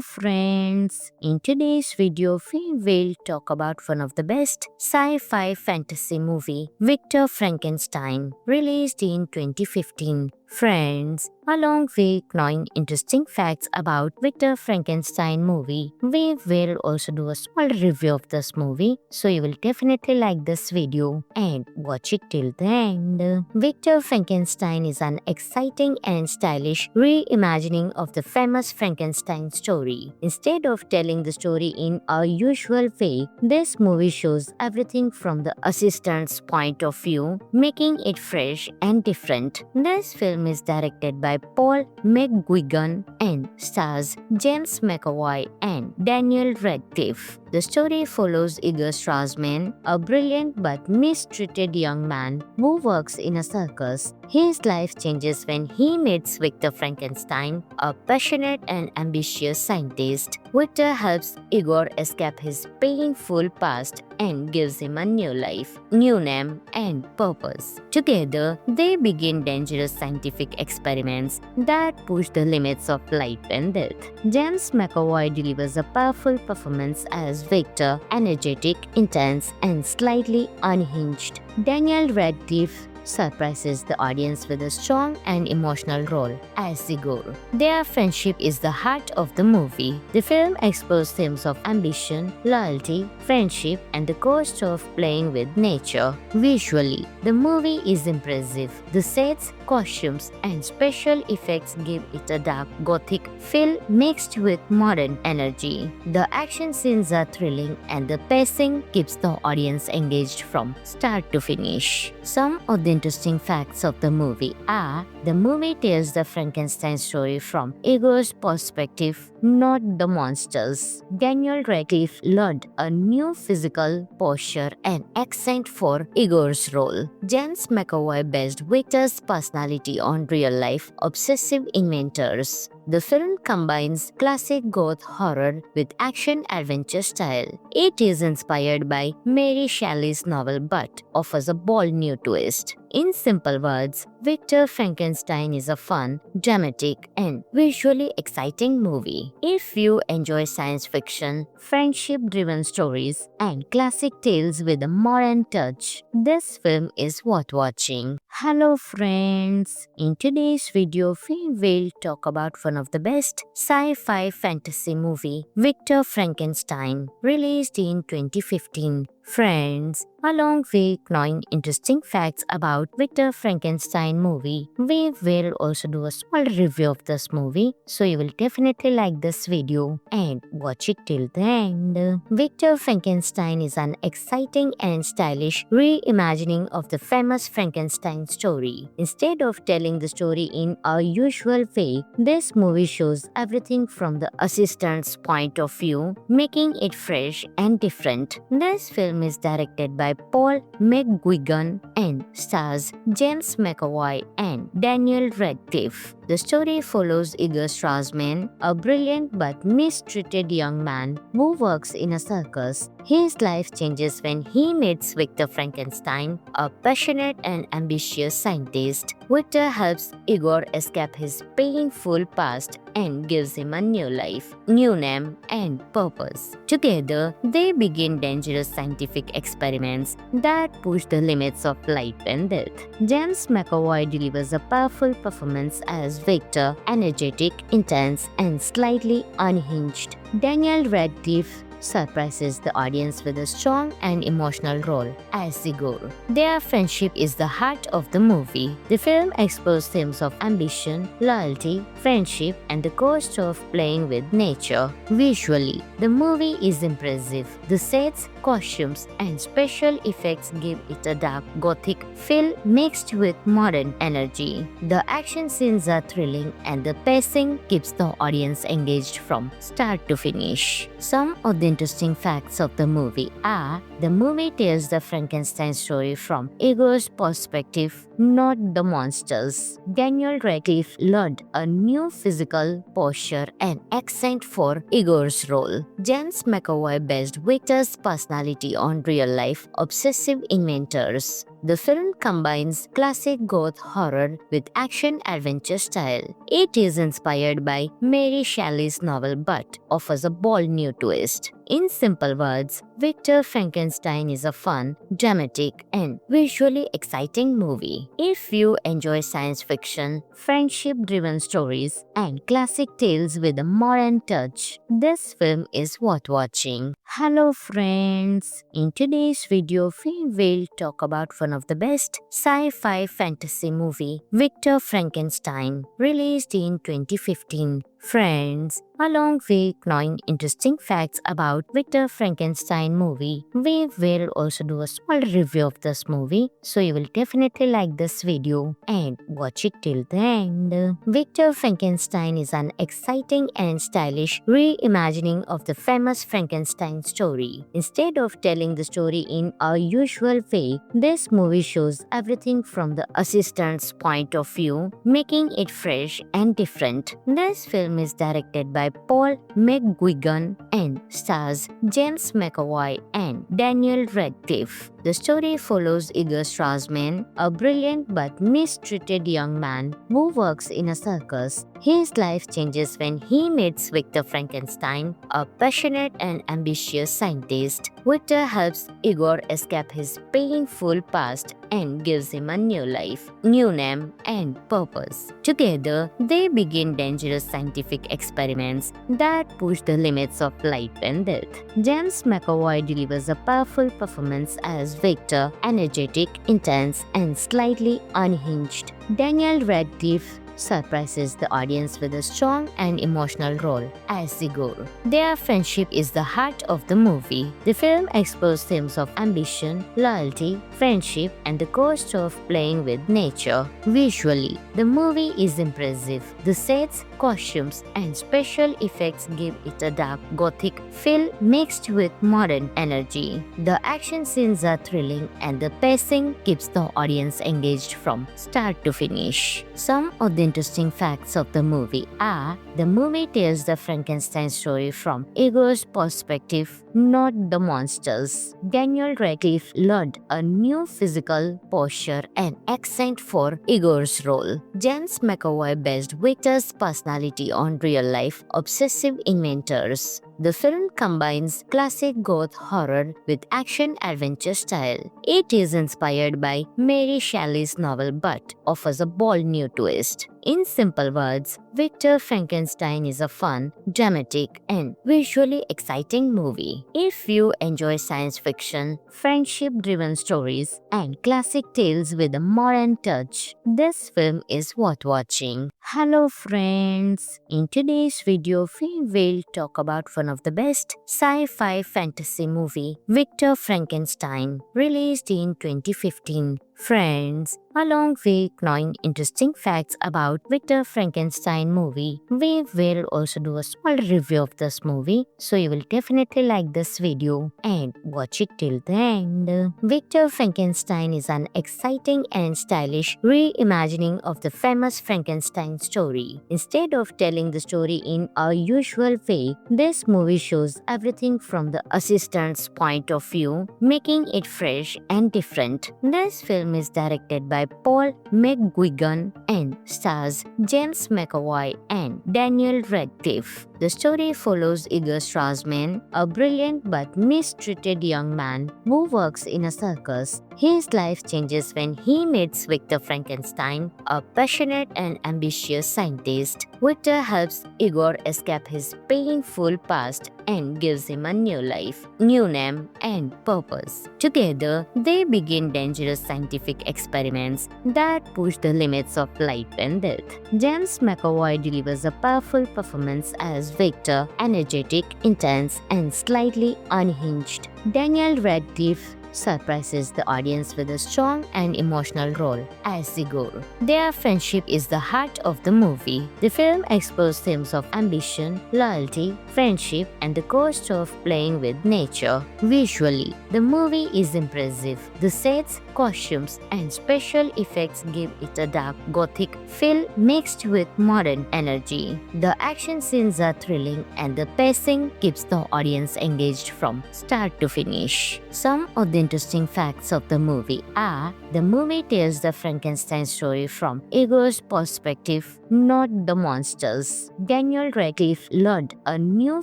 friends! In today's video, we will talk about one of the best sci-fi fantasy movie, Victor Frankenstein, released in 2015. Friends, along with knowing interesting facts about Victor Frankenstein movie, we will also do a small review of this movie, so you will definitely like this video and watch it till the end. Victor Frankenstein is an exciting and stylish reimagining of the famous Frankenstein story. Instead of telling the story in a usual way, this movie shows everything from the assistant's point of view, making it fresh and different. This film is directed by Paul McGuigan and stars James McAvoy and Daniel Radcliffe. The story follows Igor Strassman, a brilliant but mistreated young man who works in a circus. His life changes when he meets Victor Frankenstein, a passionate and ambitious scientist. Victor helps Igor escape his painful past and gives him a new life, new name, and purpose. Together, they begin dangerous scientific experiments that push the limits of life and death. James McAvoy delivers a powerful performance as Victor, energetic, intense, and slightly unhinged. Daniel Radcliffe surprises the audience with a strong and emotional role as Igor. Their friendship is the heart of the movie. The film explores themes of ambition, loyalty, friendship, and the cost of playing with nature. Visually, the movie is impressive. The sets, costumes, and special effects give it a dark gothic feel mixed with modern energy. The action scenes are thrilling and the pacing keeps the audience engaged from start to finish. Some of the interesting facts of the movie are: the movie tells the Frankenstein story from Igor's perspective, not the monsters. Daniel Radcliffe learned a new physical posture and accent for Igor's role. James McAvoy based Victor's personality on real-life obsessive inventors. The film combines classic goth horror with action-adventure style. It is inspired by Mary Shelley's novel but offers a bold new twist. In simple words, Victor Frankenstein is a fun, dramatic, and visually exciting movie. If you enjoy science fiction, friendship-driven stories, and classic tales with a modern touch, this film is worth watching. Hello friends! In today's video, we will talk about one of the best sci-fi fantasy movie, Victor Frankenstein, released in 2015. Friends, along with knowing interesting facts about Victor Frankenstein movie, we will also do a small review of this movie, so you will definitely like this video and watch it till the end. Victor Frankenstein is an exciting and stylish reimagining of the famous Frankenstein story. Instead of telling the story in a usual way, this movie shows everything from the assistant's point of view, making it fresh and different. This film is directed by Paul McGuigan and stars James McAvoy and Daniel Radcliffe. The story follows Igor Strassman, a brilliant but mistreated young man who works in a circus. His life changes when he meets Victor Frankenstein, a passionate and ambitious scientist. Victor helps Igor escape his painful past and gives him a new life, new name, and purpose. Together, they begin dangerous scientific experiments that push the limits of life and death. James McAvoy delivers a powerful performance as Victor, energetic, intense, and slightly unhinged. Daniel Radcliffe surprises the audience with a strong and emotional role as Igor. Their friendship is the heart of the movie. The film explores themes of ambition, loyalty, friendship, and the cost of playing with nature. Visually, the movie is impressive. The sets, costumes, and special effects give it a dark gothic feel mixed with modern energy. The action scenes are thrilling and the pacing keeps the audience engaged from start to finish. Some of the interesting facts of the movie are: the movie tells the Frankenstein story from Igor's perspective, not the monsters. Daniel Radcliffe learned a new physical posture and accent for Igor's role. James McAvoy based Victor's personality on real-life obsessive inventors. The film combines classic goth horror with action-adventure style. It is inspired by Mary Shelley's novel but offers a bold new twist. In simple words, Victor Frankenstein is a fun, dramatic, and visually exciting movie. If you enjoy science fiction, friendship-driven stories, and classic tales with a modern touch, this film is worth watching. Hello friends! In today's video, we will talk about one of the best sci-fi fantasy movie, Victor Frankenstein, released in 2015. Friends, along with knowing interesting facts about Victor Frankenstein movie, we will also do a small review of this movie, so you will definitely like this video and watch it till the end. Victor Frankenstein is an exciting and stylish reimagining of the famous Frankenstein story. Instead of telling the story in a usual way, this movie shows everything from the assistant's point of view, making it fresh and different. This film is directed by Paul McGuigan and stars James McAvoy and Daniel Radcliffe. The story follows Igor Strassman, a brilliant but mistreated young man who works in a circus. His life changes when he meets Victor Frankenstein, a passionate and ambitious scientist. Victor helps Igor escape his painful past and gives him a new life, new name, and purpose. Together, they begin dangerous scientific experiments that push the limits of life and death. James McAvoy delivers a powerful performance as Victor, energetic, intense, and slightly unhinged. Daniel Radcliffe surprises the audience with a strong and emotional role as Igor. Their friendship is the heart of the movie. The film explores themes of ambition, loyalty, friendship, and the cost of playing with nature. Visually, the movie is impressive. The sets, costumes, and special effects give it a dark gothic feel mixed with modern energy. The action scenes are thrilling and the pacing keeps the audience engaged from start to finish. Some of the interesting facts of the movie are: the movie tells the Frankenstein story from Igor's perspective, not the monsters. Daniel Radcliffe learned a new physical posture and accent for Igor's role. James McAvoy based Victor's personality on real-life obsessive inventors. The film combines classic goth horror with action-adventure style. It is inspired by Mary Shelley's novel but offers a bold new twist. In simple words, Victor Frankenstein is a fun, dramatic, and visually exciting movie. If you enjoy science fiction, friendship-driven stories, and classic tales with a modern touch, this film is worth watching. Hello friends! In today's video, we will talk about one of the best sci-fi fantasy movie, Victor Frankenstein, released in 2015. Friends, along with knowing interesting facts about Victor Frankenstein movie, we will also do a small review of this movie, so you will definitely like this video and watch it till the end. Victor Frankenstein is an exciting and stylish reimagining of the famous Frankenstein story. Instead of telling the story in a usual way, this movie shows everything from the assistant's point of view, making it fresh and different. This film is directed by Paul McGuigan and stars James McAvoy and Daniel Radcliffe. The story follows Igor Strassman, a brilliant but mistreated young man who works in a circus. His life changes when he meets Victor Frankenstein, a passionate and ambitious scientist. Victor helps Igor escape his painful past and gives him a new life, new name, and purpose. Together, they begin dangerous scientific experiments that push the limits of life and death. James McAvoy delivers a powerful performance as Victor, energetic, intense, and slightly unhinged. Daniel Radcliffe surprises the audience with a strong and emotional role as Igor. Their friendship is the heart of the movie. The film explores themes of ambition, loyalty, friendship, and the cost of playing with nature. Visually, the movie is impressive. The sets, costumes, and special effects give it a dark gothic feel mixed with modern energy. The action scenes are thrilling and the pacing keeps the audience engaged from start to finish. Some of the interesting facts of the movie are: the movie tells the Frankenstein story from Igor's perspective, not the monsters. Daniel Radcliffe learned a new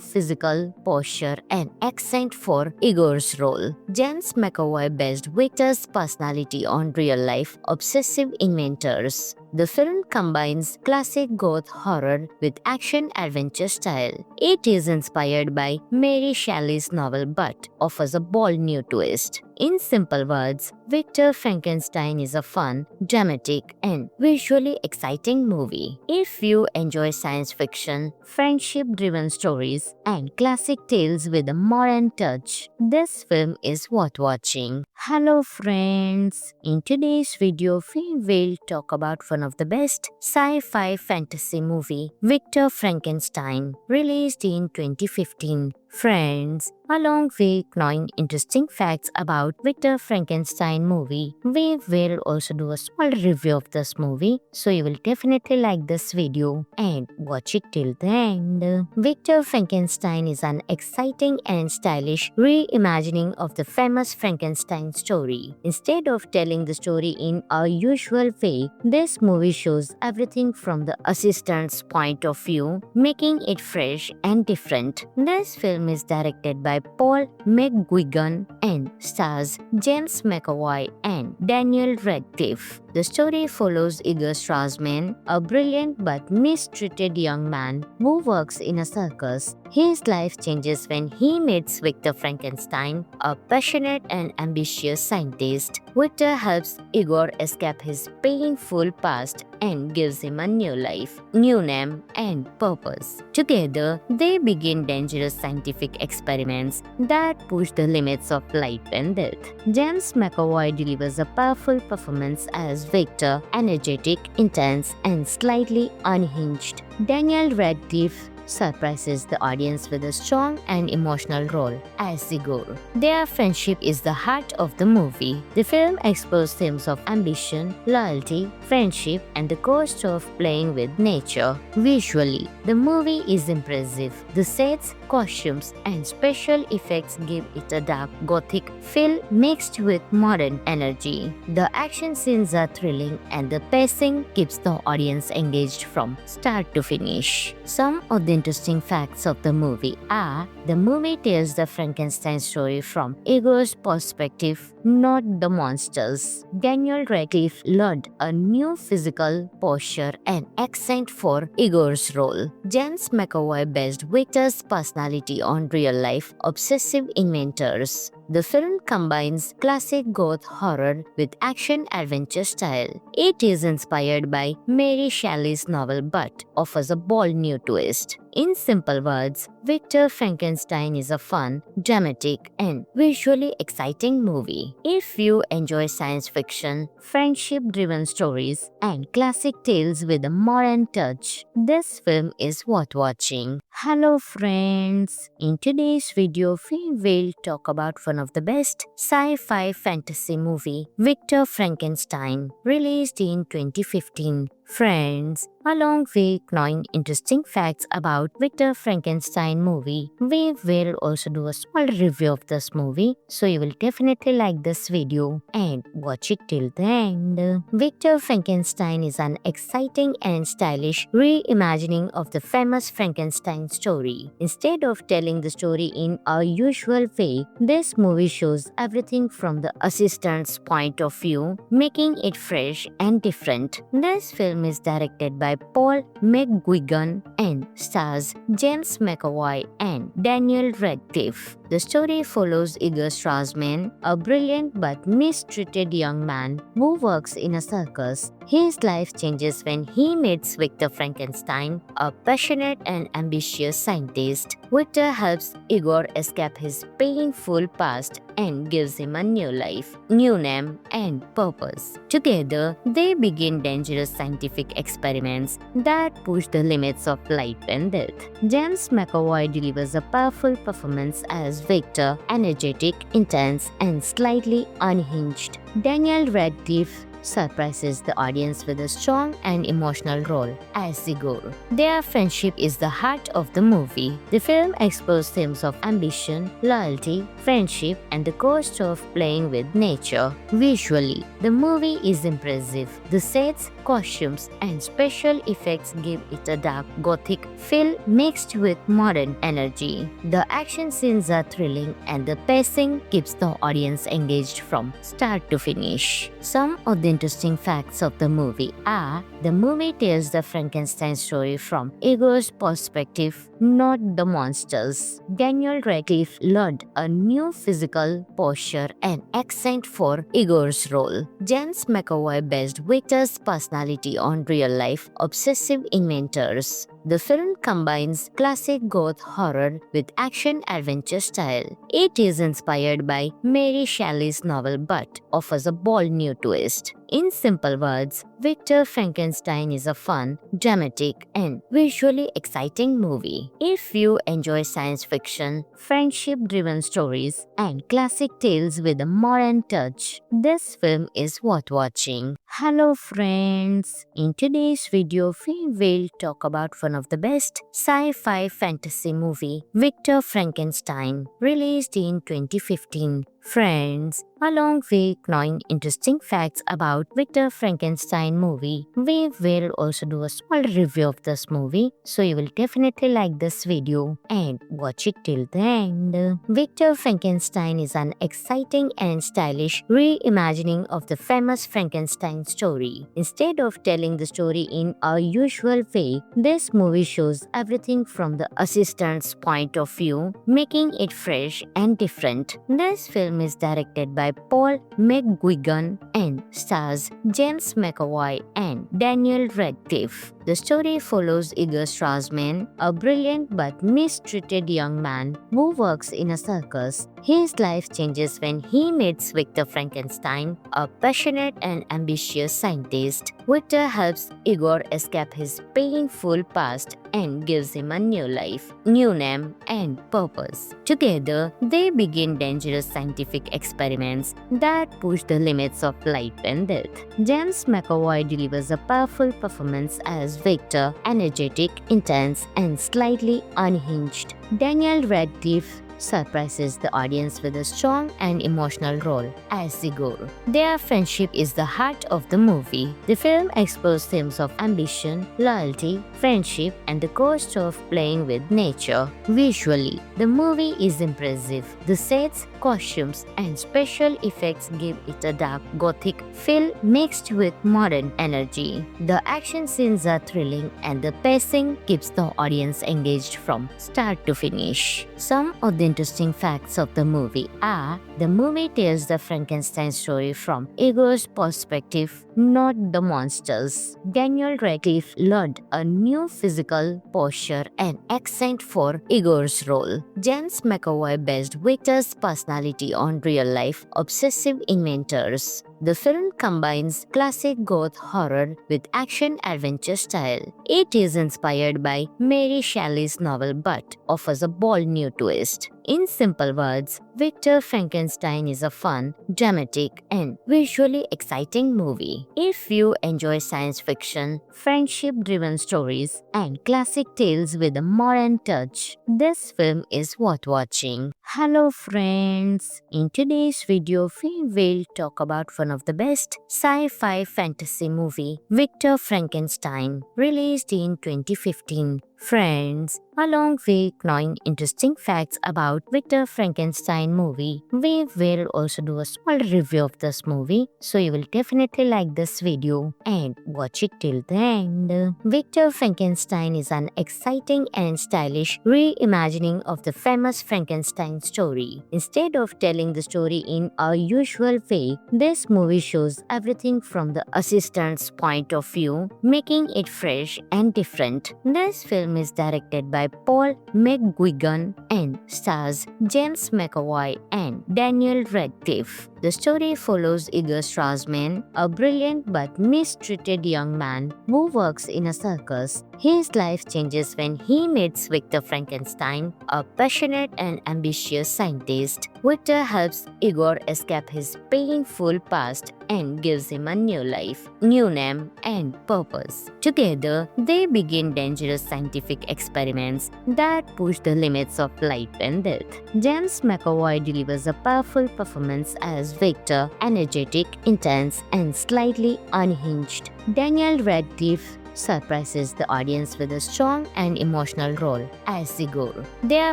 physical posture and accent for Igor's role. James McAvoy based Victor's personality on real-life obsessive inventors. The film combines classic goth horror with action-adventure style. It is inspired by Mary Shelley's novel but offers a bold new twist. In simple words, Victor Frankenstein is a fun, dramatic, and visually exciting movie. If you enjoy science fiction, friendship-driven stories, and classic tales with a modern touch, this film is worth watching. Hello friends! In today's video, we will talk about one of the best sci-fi fantasy movie, Victor Frankenstein, released in 2015. Friends, along with knowing interesting facts about Victor Frankenstein movie, we will also do a small review of this movie, so you will definitely like this video and watch it till the end. Victor Frankenstein is an exciting and stylish reimagining of the famous Frankenstein story. Instead of telling the story in a usual way, this movie shows everything from the assistant's point of view, making it fresh and different. This film is directed by Paul McGuigan and stars James McAvoy and Daniel Radcliffe. The story follows Igor Strassman, a brilliant but mistreated young man who works in a circus. His life changes when he meets Victor Frankenstein, a passionate and ambitious scientist. Victor helps Igor escape his painful past and gives him a new life, new name, and purpose. Together, they begin dangerous scientific experiments that push the limits of life and death. James McAvoy delivers a powerful performance as Victor, energetic, intense, and slightly unhinged. Daniel Radcliffe surprises the audience with a strong and emotional role as Igor. Their friendship is the heart of the movie. The film explores themes of ambition, loyalty, friendship, and the cost of playing with nature. Visually, the movie is impressive. The sets, costumes, and special effects give it a dark gothic feel mixed with modern energy. The action scenes are thrilling and the pacing keeps the audience engaged from start to finish. Some of the interesting facts of the movie are: the movie tells the Frankenstein story from Igor's perspective, not the monsters. Daniel Radcliffe learned a new physical posture and accent for Igor's role. James McAvoy based Victor's personality on real-life obsessive inventors. The film combines classic goth horror with action-adventure style. It is inspired by Mary Shelley's novel but offers a bold new twist. In simple words, Victor Frankenstein is a fun, dramatic, and visually exciting movie. If you enjoy science fiction, friendship-driven stories, and classic tales with a modern touch, this film is worth watching. Hello friends! In today's video, we will talk about one of the best sci-fi fantasy movie, Victor Frankenstein, released in 2015. Friends, along with knowing interesting facts about Victor Frankenstein movie, we will also do a small review of this movie, so you will definitely like this video and watch it till the end. Victor Frankenstein is an exciting and stylish reimagining of the famous Frankenstein story. Instead of telling the story in a usual way, this movie shows everything from the assistant's point of view, making it fresh and different. This film is directed by Paul McGuigan and stars James McAvoy and Daniel Radcliffe. The story follows Igor Strassman, a brilliant but mistreated young man who works in a circus. His life changes when he meets Victor Frankenstein, a passionate and ambitious scientist. Victor helps Igor escape his painful past and gives him a new life, new name, and purpose. Together, they begin dangerous scientific experiments that push the limits of life and death. James McAvoy delivers a powerful performance as Victor, energetic, intense, and slightly unhinged. Daniel Radcliffe surprises the audience with a strong and emotional role as Igor. Their friendship is the heart of the movie. The film explores themes of ambition, loyalty, friendship, and the cost of playing with nature. Visually, the movie is impressive. The sets, costumes, and special effects give it a dark gothic feel mixed with modern energy. The action scenes are thrilling and the pacing keeps the audience engaged from start to finish. Some of the interesting facts of the movie are: the movie tells the Frankenstein story from Igor's perspective, not the monsters. Daniel Radcliffe learned a new physical posture and accent for Igor's role. James McAvoy based Victor's personality on real-life obsessive inventors. The film combines classic goth horror with action-adventure style. It is inspired by Mary Shelley's novel but offers a bold new twist. In simple words, Victor Frankenstein is a fun, dramatic, and visually exciting movie. If you enjoy science fiction, friendship-driven stories, and classic tales with a modern touch, this film is worth watching. Hello friends! In today's video, we will talk about one of the best sci-fi fantasy movie, Victor Frankenstein, released in 2015. Friends, along with knowing interesting facts about Victor Frankenstein movie, we will also do a small review of this movie, so you will definitely like this video and watch it till the end. Victor Frankenstein is an exciting and stylish reimagining of the famous Frankenstein story. Instead of telling the story in a usual way, this movie shows everything from the assistant's point of view, making it fresh and different. This film is directed by Paul McGuigan and stars James McAvoy and Daniel Radcliffe. The story follows Igor Strassman, a brilliant but mistreated young man who works in a circus. His life changes when he meets Victor Frankenstein, a passionate and ambitious scientist. Victor helps Igor escape his painful past and gives him a new life, new name, and purpose. Together, they begin dangerous scientific experiments that push the limits of life and death. James McAvoy delivers a powerful performance as Victor, energetic, intense, and slightly unhinged. Daniel Radcliffe surprises the audience with a strong and emotional role as Igor. Their friendship is the heart of the movie. The film explores themes of ambition, loyalty, friendship, and the cost of playing with nature. Visually, the movie is impressive. The sets, costumes, and special effects give it a dark gothic feel mixed with modern energy. The action scenes are thrilling and the pacing keeps the audience engaged from start to finish. Some of the interesting facts of the movie are: the movie tells the Frankenstein story from Igor's perspective, not the monsters. Daniel Radcliffe learned a new physical posture and accent for Igor's role. James McAvoy based Victor's personality on real-life obsessive inventors. The film combines classic goth horror with action-adventure style. It is inspired by Mary Shelley's novel but offers a bold new twist. In simple words, Victor Frankenstein is a fun, dramatic, and visually exciting movie. If you enjoy science fiction, friendship-driven stories, and classic tales with a modern touch, this film is worth watching. Hello friends! In today's video, we will talk about one of the best sci-fi fantasy movie, Victor Frankenstein, released in 2015. Friends, along with knowing interesting facts about Victor Frankenstein movie, we will also do a small review of this movie, so you will definitely like this video and watch it till the end. Victor Frankenstein is an exciting and stylish reimagining of the famous Frankenstein story. Instead of telling the story in a usual way, this movie shows everything from the assistant's point of view, making it fresh and different. This film is directed by Paul McGuigan and stars James McAvoy and Daniel Radcliffe. The story follows Igor Strassman, a brilliant but mistreated young man who works in a circus. His life changes when he meets Victor Frankenstein, a passionate and ambitious scientist. Victor helps Igor escape his painful past and gives him a new life, new name, and purpose. Together, they begin dangerous scientific experiments that push the limits of life and death. James McAvoy delivers a powerful performance as Victor, energetic, intense, and slightly unhinged. Daniel Radcliffe surprises the audience with a strong and emotional role as Igor. Their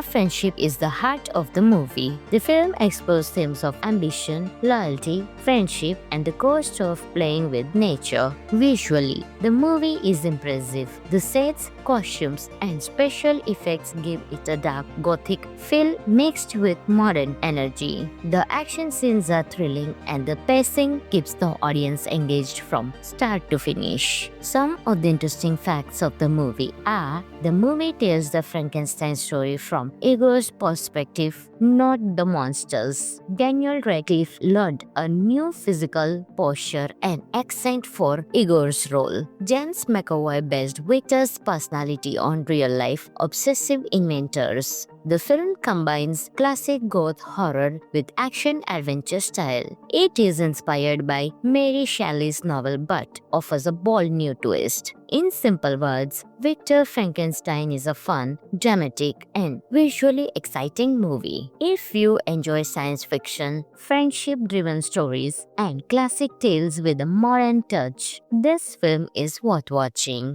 friendship is the heart of the movie. The film explores themes of ambition, loyalty, friendship, and the cost of playing with nature. Visually, the movie is impressive. The sets, costumes, and special effects give it a dark gothic feel mixed with modern energy. The action scenes are thrilling and the pacing keeps the audience engaged from start to finish. Some of the interesting facts of the movie are: the movie tells the Frankenstein story from Igor's perspective, not the monsters. Daniel Radcliffe learned a new physical posture and accent for Igor's role. James McAvoy based Victor's personality on real-life obsessive inventors. The film combines classic goth horror with action-adventure style. It is inspired by Mary Shelley's novel but offers a bold new twist. In simple words, Victor Frankenstein is a fun, dramatic, and visually exciting movie. If you enjoy science fiction, friendship-driven stories, and classic tales with a modern touch, this film is worth watching.